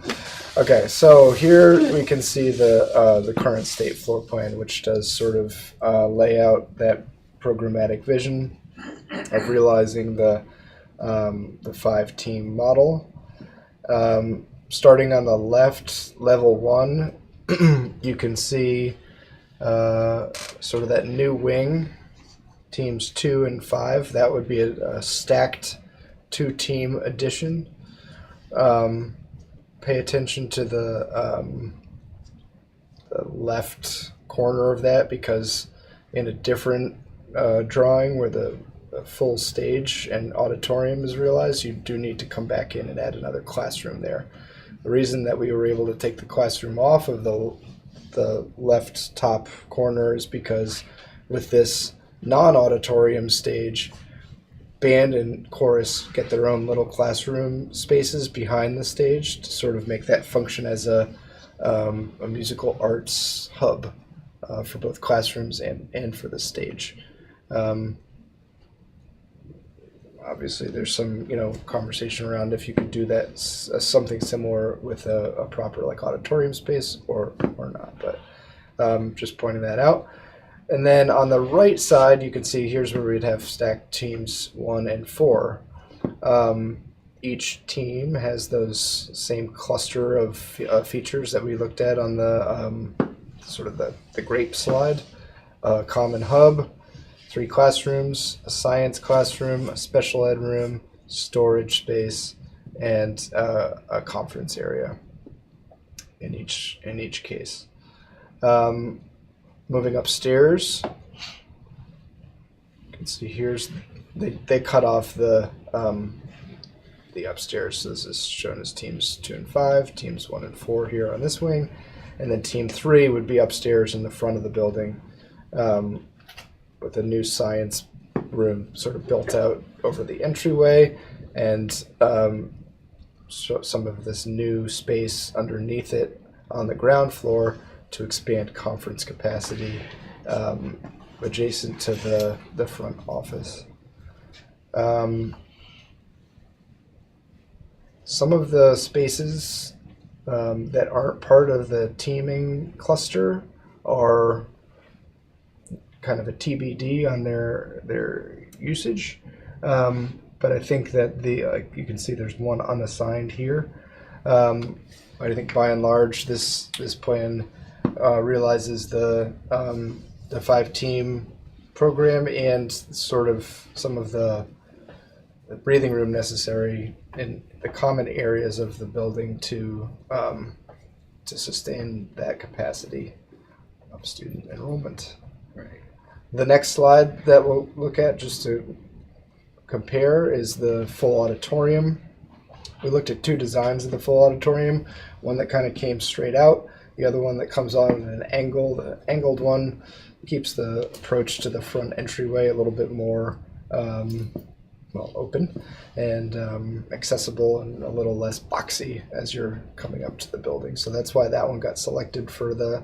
Okay, so here we can see the current state floor plan, which does sort of lay out that programmatic vision of realizing the 5-team model. Starting on the left, level 1, you can see sort of that new wing, teams 2 and 5. That would be a stacked 2-team addition. Pay attention to the left corner of that, because in a different drawing where the a full stage and auditorium is realized, you do need to come back in and add another classroom there. The reason that we were able to take the classroom off of the left top corner is because with this non-auditorium stage, band and chorus get their own little classroom spaces behind the stage to sort of make that function as a musical arts hub for both classrooms and for the stage. Obviously, there's some conversation around if you could do that something similar with a proper like auditorium space or not, but just pointing that out. And then on the right side, you can see here's where we'd have stacked teams 1 and 4. Each team has those same cluster of features that we looked at on the sort of the grape slide. Common hub, 3 classrooms, a science classroom, a special ed room, storage space, and a conference area in each case. Moving upstairs, you can see here's they cut off the upstairs. So this is shown as teams 2 and 5, teams 1 and 4 here on this wing, and then team 3 would be upstairs in the front of the building with a new science room sort of built out over the entryway, and so some of this new space underneath it on the ground floor to expand conference capacity adjacent to the front office. Some of the spaces that aren't part of the teaming cluster are kind of a TBD on their usage, but I think that you can see there's one unassigned here. I think by and large this plan realizes the 5-team program and sort of some of the breathing room necessary in the common areas of the building to sustain that capacity of student enrollment. Right. The next slide that we'll look at just to compare is the full auditorium. We looked at 2 designs of the full auditorium, one that kind of came straight out, the other one that comes on at an angle. The angled one keeps the approach to the front entryway a little bit more open and accessible and a little less boxy as you're coming up to the building. So that's why that one got selected for the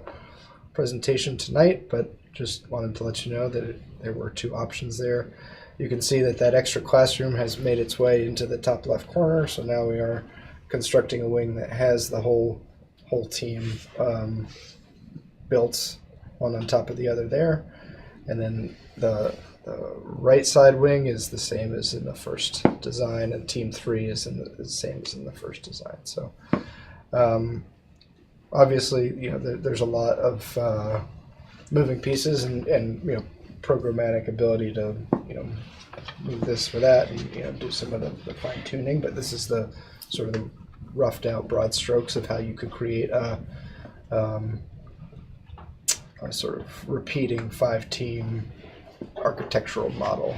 presentation tonight, but just wanted to let you know that there were 2 options there. You can see that extra classroom has made its way into the top left corner, so now we are constructing a wing that has the whole team built one on top of the other there, and then the right side wing is the same as in the first design, and team 3 is the same as in the first design. So obviously there's a lot of moving pieces and programmatic ability to move this for that and do some of the fine tuning, but this is the sort of the roughed out broad strokes of how you could create a sort of repeating 5-team architectural model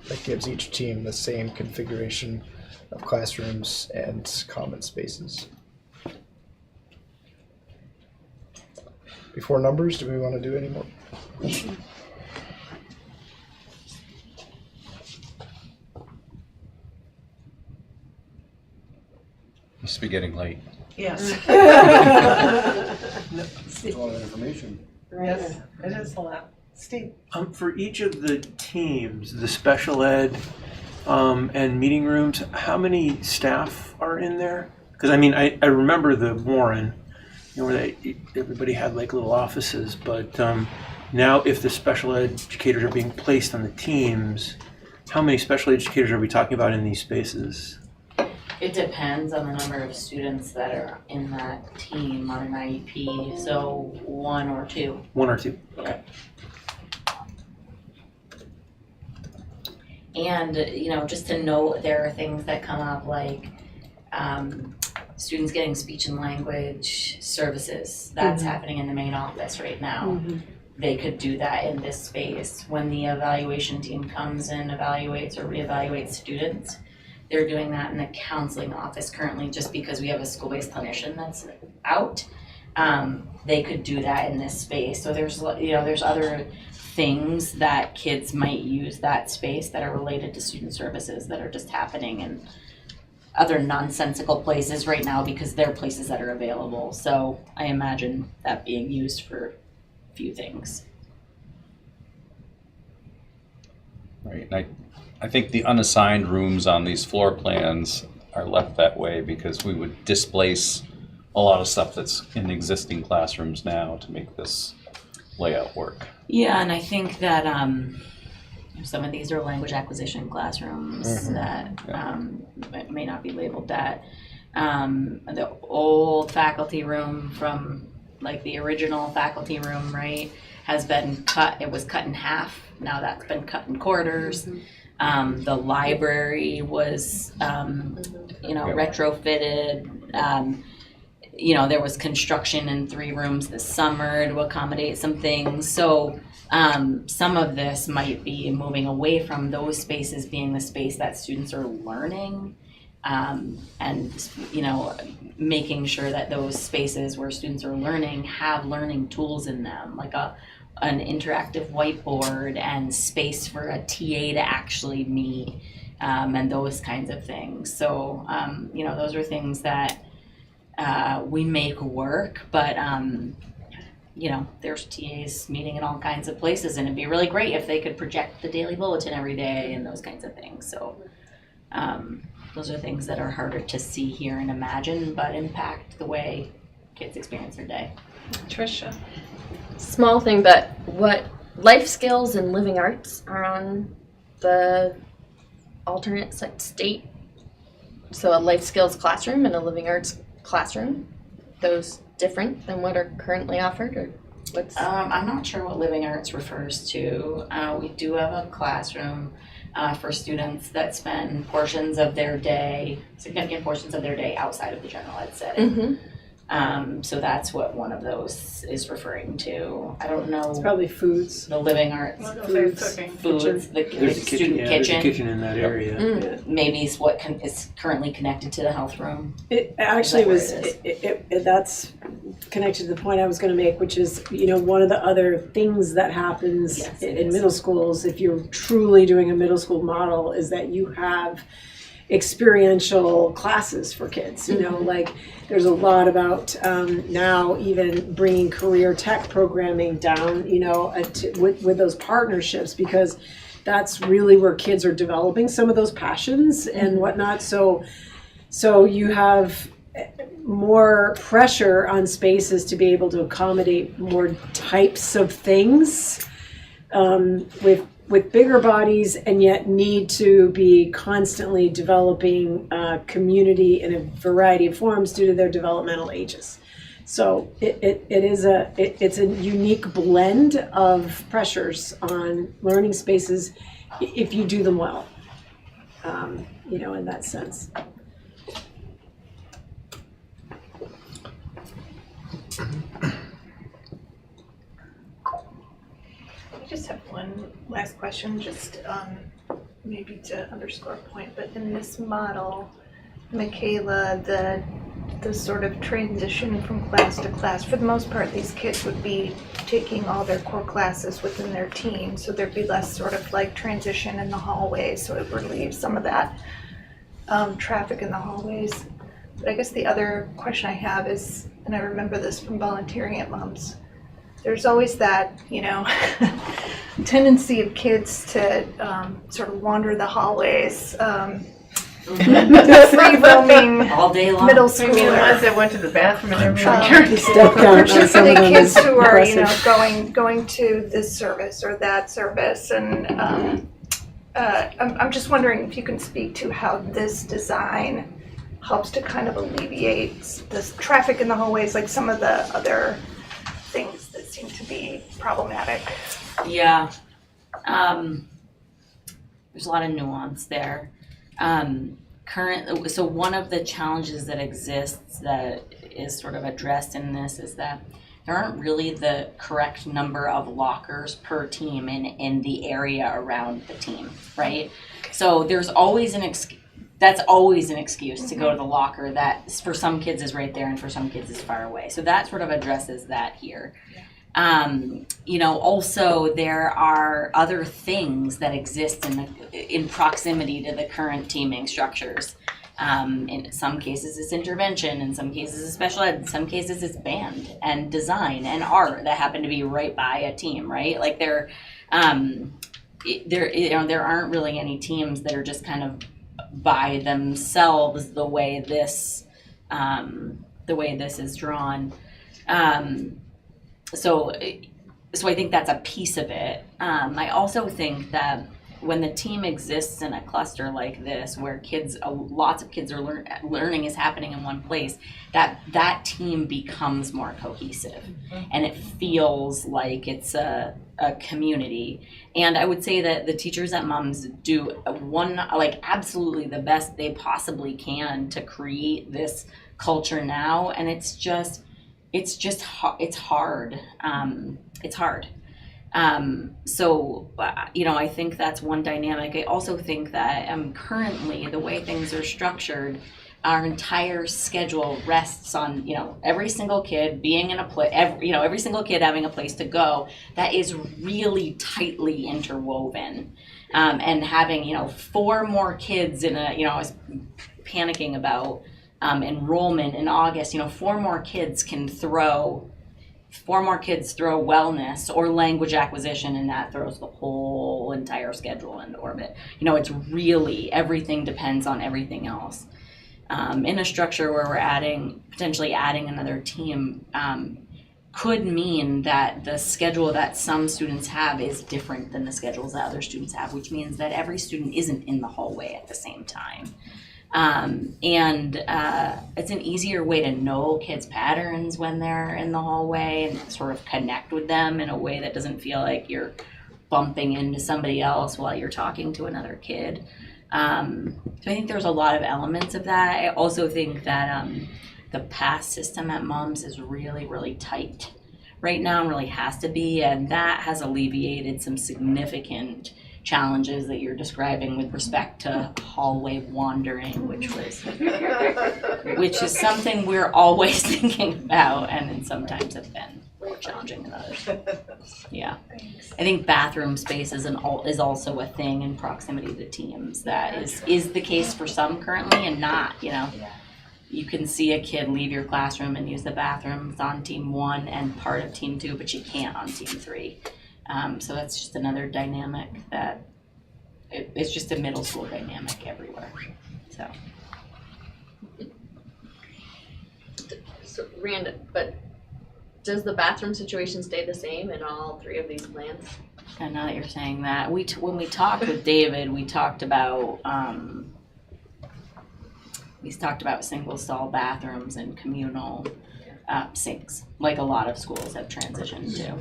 that gives each team the same configuration of classrooms and common spaces. Before numbers, do we want to do any more? Must be getting late. Yes. That's a lot of information. Yes, it is a lot. Steve? For each of the teams, the special ed and meeting rooms, how many staff are in there? Because I remember the Warren, where everybody had like little offices, but now if the special ed educators are being placed on the teams, how many special educators are we talking about in these spaces? It depends on the number of students that are in that team on an IEP, so 1 or 2. 1 or 2, okay. And, just to note, there are things that come up like students getting speech and language services. That's happening in the main office right now. they could do that in this space. When the evaluation team comes and evaluates or reevaluates students, they're doing that in the counseling office currently, just because we have a school-based clinician that's out. They could do that in this space. So there's other things that kids might use that space that are related to student services that are just happening in other nonsensical places right now because they're places that are available. So I imagine that being used for a few things. Right, and I think the unassigned rooms on these floor plans are left that way because we would displace a lot of stuff that's in existing classrooms now to make this layout work. Yeah, and I think that some of these are language acquisition classrooms that may not be labeled that. The old faculty room from like the original faculty room, right, has been cut. It was cut in half. Now that's been cut in quarters. The library was, retrofitted. There was construction in 3 rooms this summer to accommodate some things. So some of this might be moving away from those spaces being the space that students are learning, and making sure that those spaces where students are learning have learning tools in them, like an interactive whiteboard and space for a TA to actually meet, and those kinds of things. So those are things that we make work, but there's TAs meeting in all kinds of places, and it'd be really great if they could project the daily bulletin every day and those kinds of things. So those are things that are harder to see, hear, and imagine, but impact the way kids experience their day. Tricia. Small thing, but what life skills and living arts are on the alternate state? So a life skills classroom and a living arts classroom, those different than what are currently offered, or what's? I'm not sure what living arts refers to. We do have a classroom for students that spend significant portions of their day outside of the general ed setting. So that's what one of those is referring to. I don't know. It's probably foods. The living arts. Foods, the student kitchen. There's a kitchen in that area. Maybe it's what is currently connected to the health room. It actually was, that's connected to the point I was going to make, which is, one of the other things that happens in middle schools, if you're truly doing a middle school model, is that you have experiential classes for kids. Like there's a lot about now even bringing career tech programming down, with those partnerships, because that's really where kids are developing some of those passions and whatnot. So you have more pressure on spaces to be able to accommodate more types of things with bigger bodies, and yet need to be constantly developing community in a variety of forms due to their developmental ages. So it's a unique blend of pressures on learning spaces if you do them well, in that sense. I just have one last question, just maybe to underscore a point, but in this model, Michaela, the sort of transition from class to class, for the most part, these kids would be taking all their core classes within their team, so there'd be less sort of like transition in the hallways, so it relieves some of that traffic in the hallways. But I guess the other question I have is, and I remember this from volunteering at MUMS, there's always that, tendency of kids to sort of wander the hallways, free roaming all day long. Middle schooler. Maybe the ones that went to the bathroom and particularly kids who are, going to this service or that service, and I'm just wondering if you can speak to how this design helps to kind of alleviate this traffic in the hallways, like some of the other things that seem to be problematic. Yeah, there's a lot of nuance there. So one of the challenges that exists that is sort of addressed in this is that there aren't really the correct number of lockers per team in the area around the team, right? So there's always that's always an excuse to go to the locker that for some kids is right there and for some kids is far away. So that sort of addresses that here. Also there are other things that exist in proximity to the current teaming structures. In some cases it's intervention, in some cases it's special ed, in some cases it's band and design and art that happen to be right by a team, right? Like there aren't really any teams that are just kind of by themselves the way this is drawn. So I think that's a piece of it. I also think that when the team exists in a cluster like this, where lots of kids are learning is happening in one place, that team becomes more cohesive, and it feels like it's a community. And I would say that the teachers at MUMS do absolutely the best they possibly can to create this culture now, and it's hard. It's hard. I think that's one dynamic. I also think that currently the way things are structured, our entire schedule rests on every single kid being in a place, every single kid having a place to go that is really tightly interwoven, and having 4 more kids in I was panicking about enrollment in August. 4 more kids throw wellness or language acquisition, and that throws the whole entire schedule into orbit. It's really, everything depends on everything else. In a structure where we're potentially adding another team, could mean that the schedule that some students have is different than the schedules that other students have, which means that every student isn't in the hallway at the same time. It's an easier way to know kids' patterns when they're in the hallway and sort of connect with them in a way that doesn't feel like you're bumping into somebody else while you're talking to another kid. So I think there's a lot of elements of that. I also think that the pass system at MUMS is really, really tight right now and really has to be, and that has alleviated some significant challenges that you're describing with respect to hallway wandering, which is something we're always thinking about, and sometimes have been more challenging than others. Yeah, I think bathroom space is also a thing in proximity to teams that is the case for some currently, and not. You can see a kid leave your classroom and use the bathrooms on team 1 and part of team 2, but you can't on team 3. So that's just another dynamic that it's just a middle school dynamic everywhere. So Rand, but does the bathroom situation stay the same in all 3 of these plans? And now that you're saying that, when we talked with David, we talked about single stall bathrooms and communal sinks, like a lot of schools have transitioned to.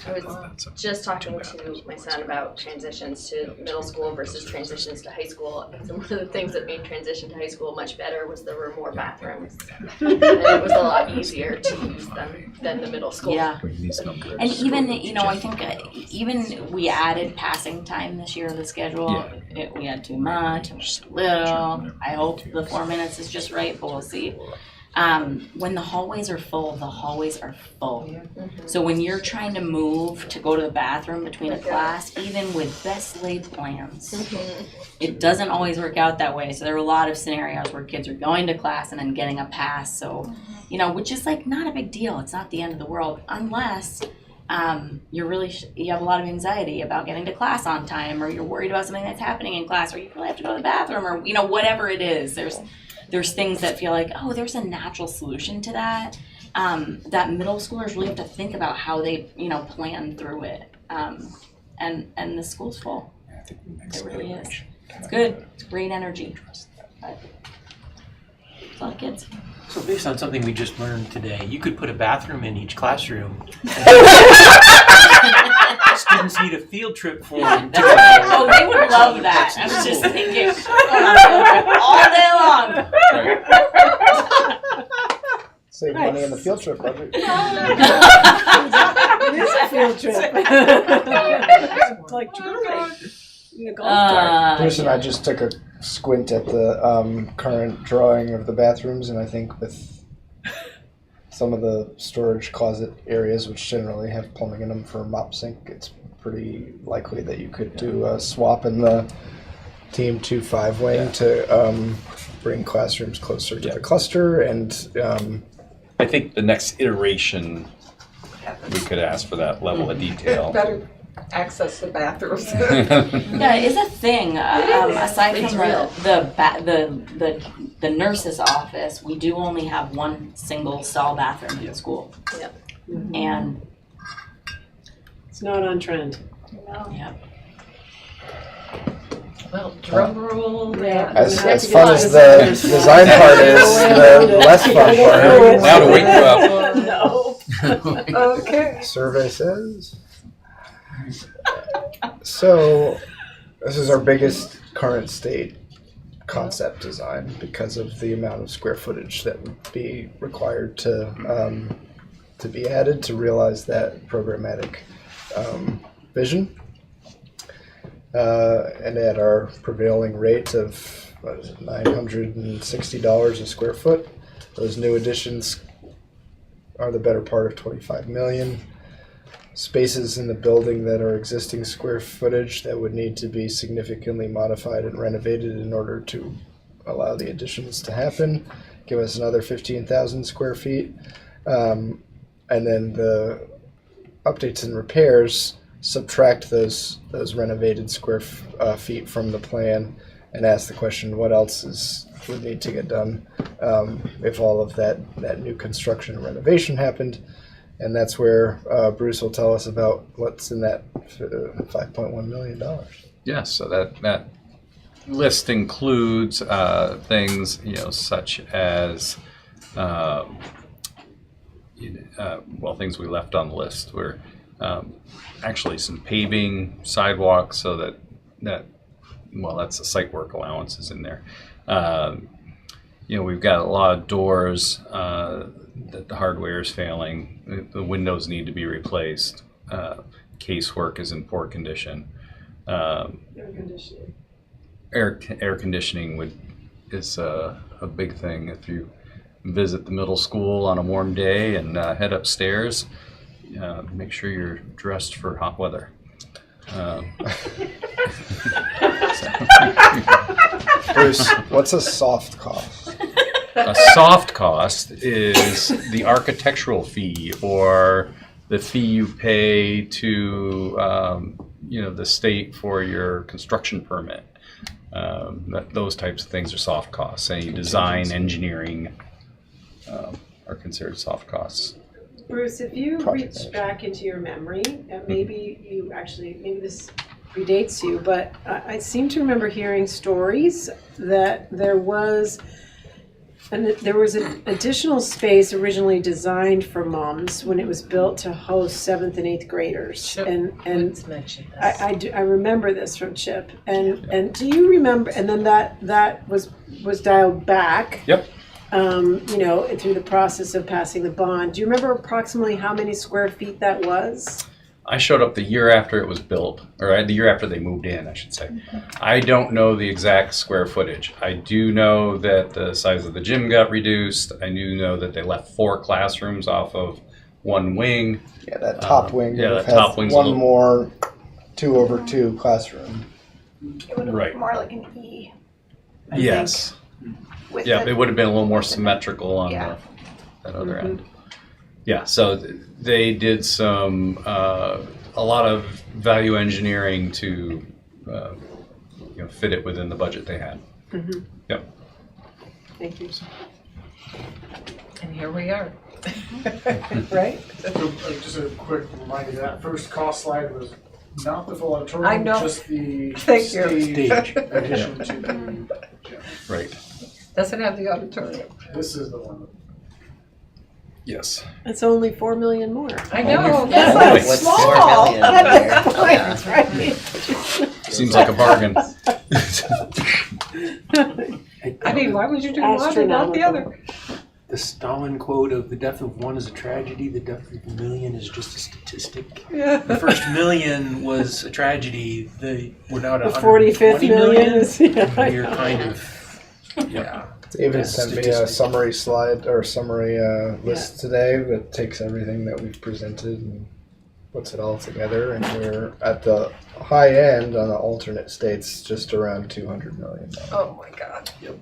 I was just talking to my son about transitions to middle school versus transitions to high school. And one of the things that made transition to high school much better was there were more bathrooms. And it was a lot easier to use them than the middle school. Yeah. And even, I think even we added passing time this year to the schedule. We had too much, little. I hope the 4 minutes is just right, but we'll see. When the hallways are full, the hallways are full. So when you're trying to move to go to the bathroom between a class, even with best laid plans, it doesn't always work out that way. So there are a lot of scenarios where kids are going to class and then getting a pass. So, which is not a big deal. It's not the end of the world unless you have a lot of anxiety about getting to class on time, or you're worried about something that's happening in class, or you really have to go to the bathroom, or whatever it is. There's things that feel like, there's a natural solution to that. That middle schoolers really have to think about how they, plan through it. And the school's full. It really is. It's good. It's great energy. But it's a lot of kids. So based on something we just learned today, you could put a bathroom in each classroom. Students need a field trip for them. Oh, they would love that. I was just thinking, all day long. Save money in the field trip budget. It is a field trip. Like truly. In a golf cart. Bruce and I just took a squint at the current drawing of the bathrooms, and I think with some of the storage closet areas, which generally have plumbing in them for a mop sink, it's pretty likely that you could do a swap in the Team 2-5 wing to bring classrooms closer to the cluster. And I think the next iteration, we could ask for that level of detail. Better access the bathrooms. Yeah, it is a thing. Aside from the nurse's office, we do only have one single stall bathroom in the school. Yep. And it's not on trend. No. Yeah. Well, drum roll. Yeah. As fun as the design part is, the less fun part. Now to wake you up. No. Okay. Survey says. So, this is our biggest current state concept design because of the amount of square footage that would be required to be added to realize that programmatic vision. And at our prevailing rate of $960 a square foot, those new additions are the better part of $25 million. Spaces in the building that are existing square footage that would need to be significantly modified and renovated in order to allow the additions to happen give us another 15,000 square feet. And then the updates and repairs subtract those renovated square feet from the plan and ask the question, what else would need to get done if all of that new construction and renovation happened? And that's where Bruce will tell us about what's in that $5.1 million. Yes, so that list includes things, such as things we left on the list were actually some paving, sidewalks, so that's the site work allowances in there. We've got a lot of doors that the hardware is failing. The windows need to be replaced. Casework is in poor condition. Air conditioning is a big thing. If you visit the middle school on a warm day and head upstairs, make sure you're dressed for hot weather. Bruce, what's a soft cost? A soft cost is the architectural fee or the fee you pay to the state for your construction permit. Those types of things are soft costs. Any design, engineering are considered soft costs. Bruce, if you reach back into your memory, and maybe this predates you, but I seem to remember hearing stories that there was an additional space originally designed for moms when it was built to host 7th and 8th graders. And I remember this from Chip. And do you remember? And then that was dialed back. Yep. Through the process of passing the bond. Do you remember approximately how many square feet that was? I showed up the year after it was built, or the year after they moved in, I should say. I don't know the exact square footage. I do know that the size of the gym got reduced. I do know that they left 4 classrooms off of one wing. Yeah, that top wing would have top had wing's one more 2/2 classroom. It would have Right. looked more like an E. I Yes. With Yeah, the- it would have been a little more symmetrical on Yeah. that other end. Yeah, so they did some a lot of value engineering to fit it within the budget they had. Mm-hmm. Yep. Thank you. And here we are. Right? Just a quick reminder, that first cost slide was not the full auditorium, I know. just the Thank you. stage addition to the gym. Right. Doesn't have the auditorium. This is the one. Yes. It's only $4 million more. I know. Yeah, That's what's not 4 small. million That's here? That's right. Seems like a bargain. I mean, why would you do one and not the other? the Stalin quote of the death of one is a tragedy, the death of a million is just a statistic. Yeah. The first million was a tragedy. We're now at The 45th million is, We're kind of, yeah. David sent me a summary slide or summary list today that takes everything that we've presented and puts it all together, and we're at the high end on the alternate states, just around 200 million. Oh my God. Yep.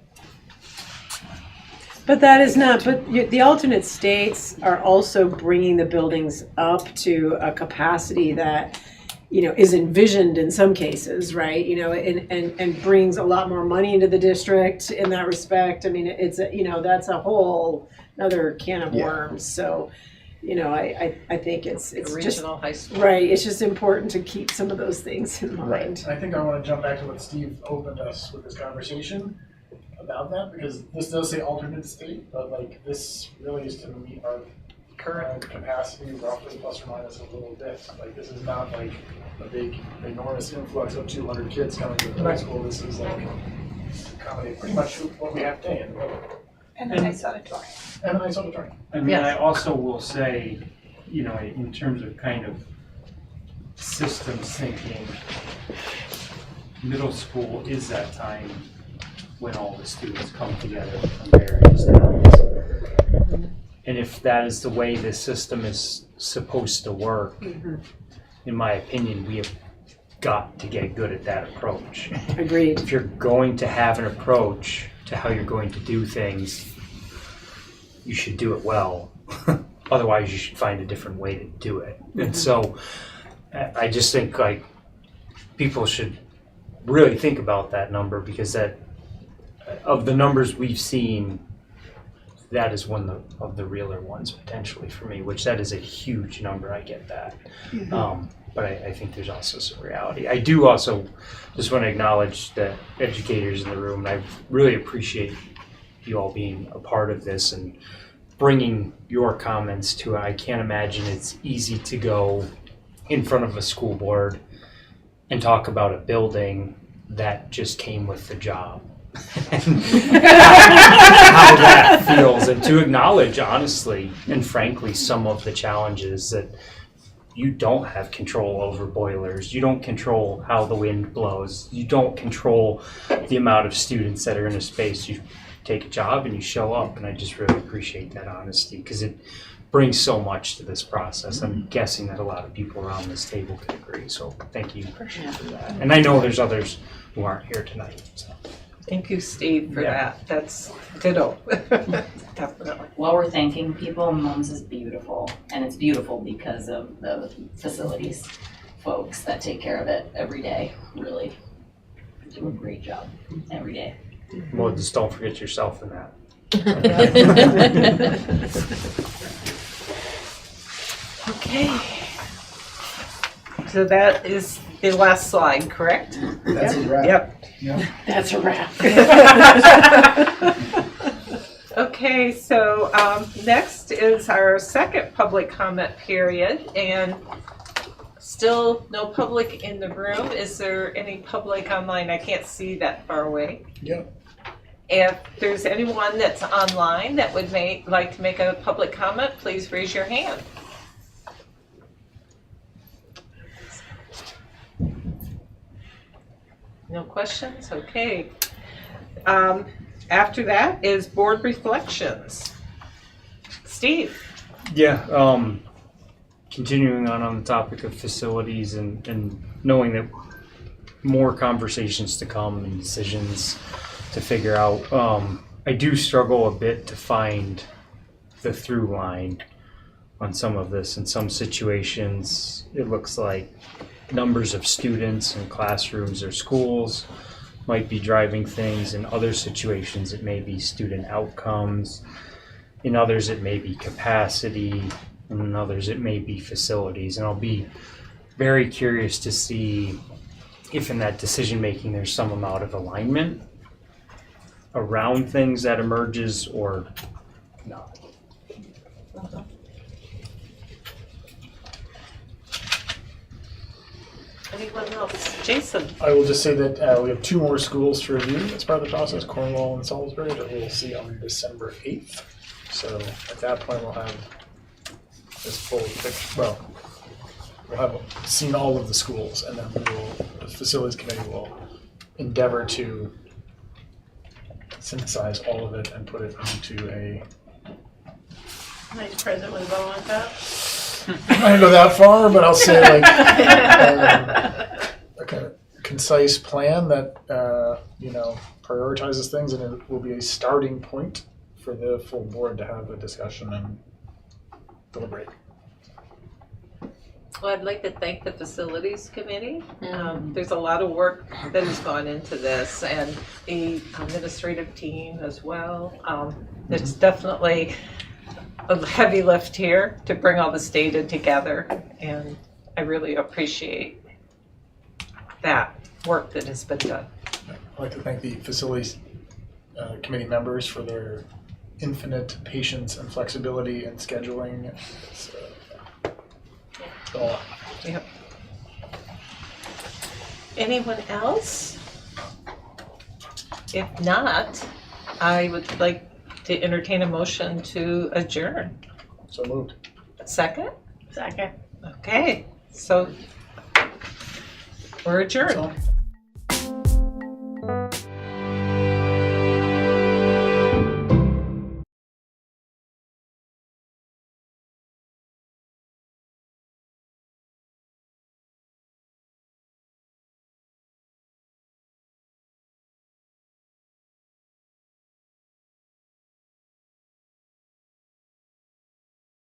But that is not, but the alternate states are also bringing the buildings up to a capacity that, is envisioned in some cases, right? And brings a lot more money into the district in that respect. I mean, it's, that's a whole other can of worms. So, I think it's Regional just, high school. right, it's just important to keep some of those things in mind. I think I want to jump back to what Steve opened us with this conversation about that, because this does say alternate state, but like this really is to meet our current capacity roughly plus or minus a little bit. Like this is not like a big enormous influx of 200 kids coming to the high school. This is like accommodate pretty much what we have today in the building. And a nice auditorium. And a nice auditorium. I mean, I also will say, in terms of kind of systems thinking, middle school is that time when all the students come together from various towns. And if that is the way the system is supposed to work, in my opinion, we have got to get good at that approach. Agreed. If you're going to have an approach to how you're going to do things, you should do it well. Otherwise, you should find a different way to do it. And so I just think like people should really think about that number, because that of the numbers we've seen, that is one of the realer ones potentially for me, which that is a huge number. I get that. But I think there's also some reality. I do also just want to acknowledge the educators in the room, and I really appreciate you all being a part of this and bringing your comments to it. I can't imagine it's easy to go in front of a school board and talk about a building that just came with the job. And how that feels, and to acknowledge honestly and frankly some of the challenges that you don't have control over boilers, you don't control how the wind blows, you don't control the amount of students that are in a space. You take a job and you show up, and I just really appreciate that honesty, because it brings so much to this process. I'm guessing that a lot of people around this table could agree, so thank you for that. And I know there's others who aren't here tonight. So. Thank you, Steve, for that. That's ditto. Definitely. While we're thanking people, Mums is beautiful, and it's beautiful because of the facilities folks that take care of it every day. Really do a great job every day. Well, just don't forget yourself in that. Okay. So that is the last slide, correct? That's a wrap. Yep. That's a wrap. Okay, so next is our second public comment period, and still no public in the room. Is there any public online? I can't see that far away. Yeah. If there's anyone that's online that would like to make a public comment, please raise your hand. No questions? Okay. After that is board reflections. Steve. Yeah, continuing on the topic of facilities and knowing that more conversations to come and decisions to figure out. I do struggle a bit to find the through line on some of this. In some situations, it looks like numbers of students in classrooms or schools might be driving things. In other situations, it may be student outcomes. In others, it may be capacity. And in others, it may be facilities. And I'll be very curious to see if in that decision-making there's some amount of alignment around things that emerges or not. Anyone else? Jason. I will just say that we have 2 more schools to review as part of the process, Cornwall and Salisbury, that we'll see on December 8th. So at that point, we'll have this full picture, well, we'll have seen all of the schools, and then the facilities committee will endeavor to synthesize all of it and put it into a, Nice present with a bow on top. I'm not gonna go that far, but I'll say like a concise plan that, prioritizes things, and it will be a starting point for the full board to have a discussion and deliberate. Well, I'd like to thank the facilities committee. There's a lot of work that has gone into this, and the administrative team as well. It's definitely a heavy lift here to bring all this data together, and I really appreciate that work that has been done. I'd like to thank the facilities committee members for their infinite patience and flexibility in scheduling. It's a lot. Yep. Anyone else? If not, I would like to entertain a motion to adjourn. So moved. Second? Second. Okay, so we're adjourned.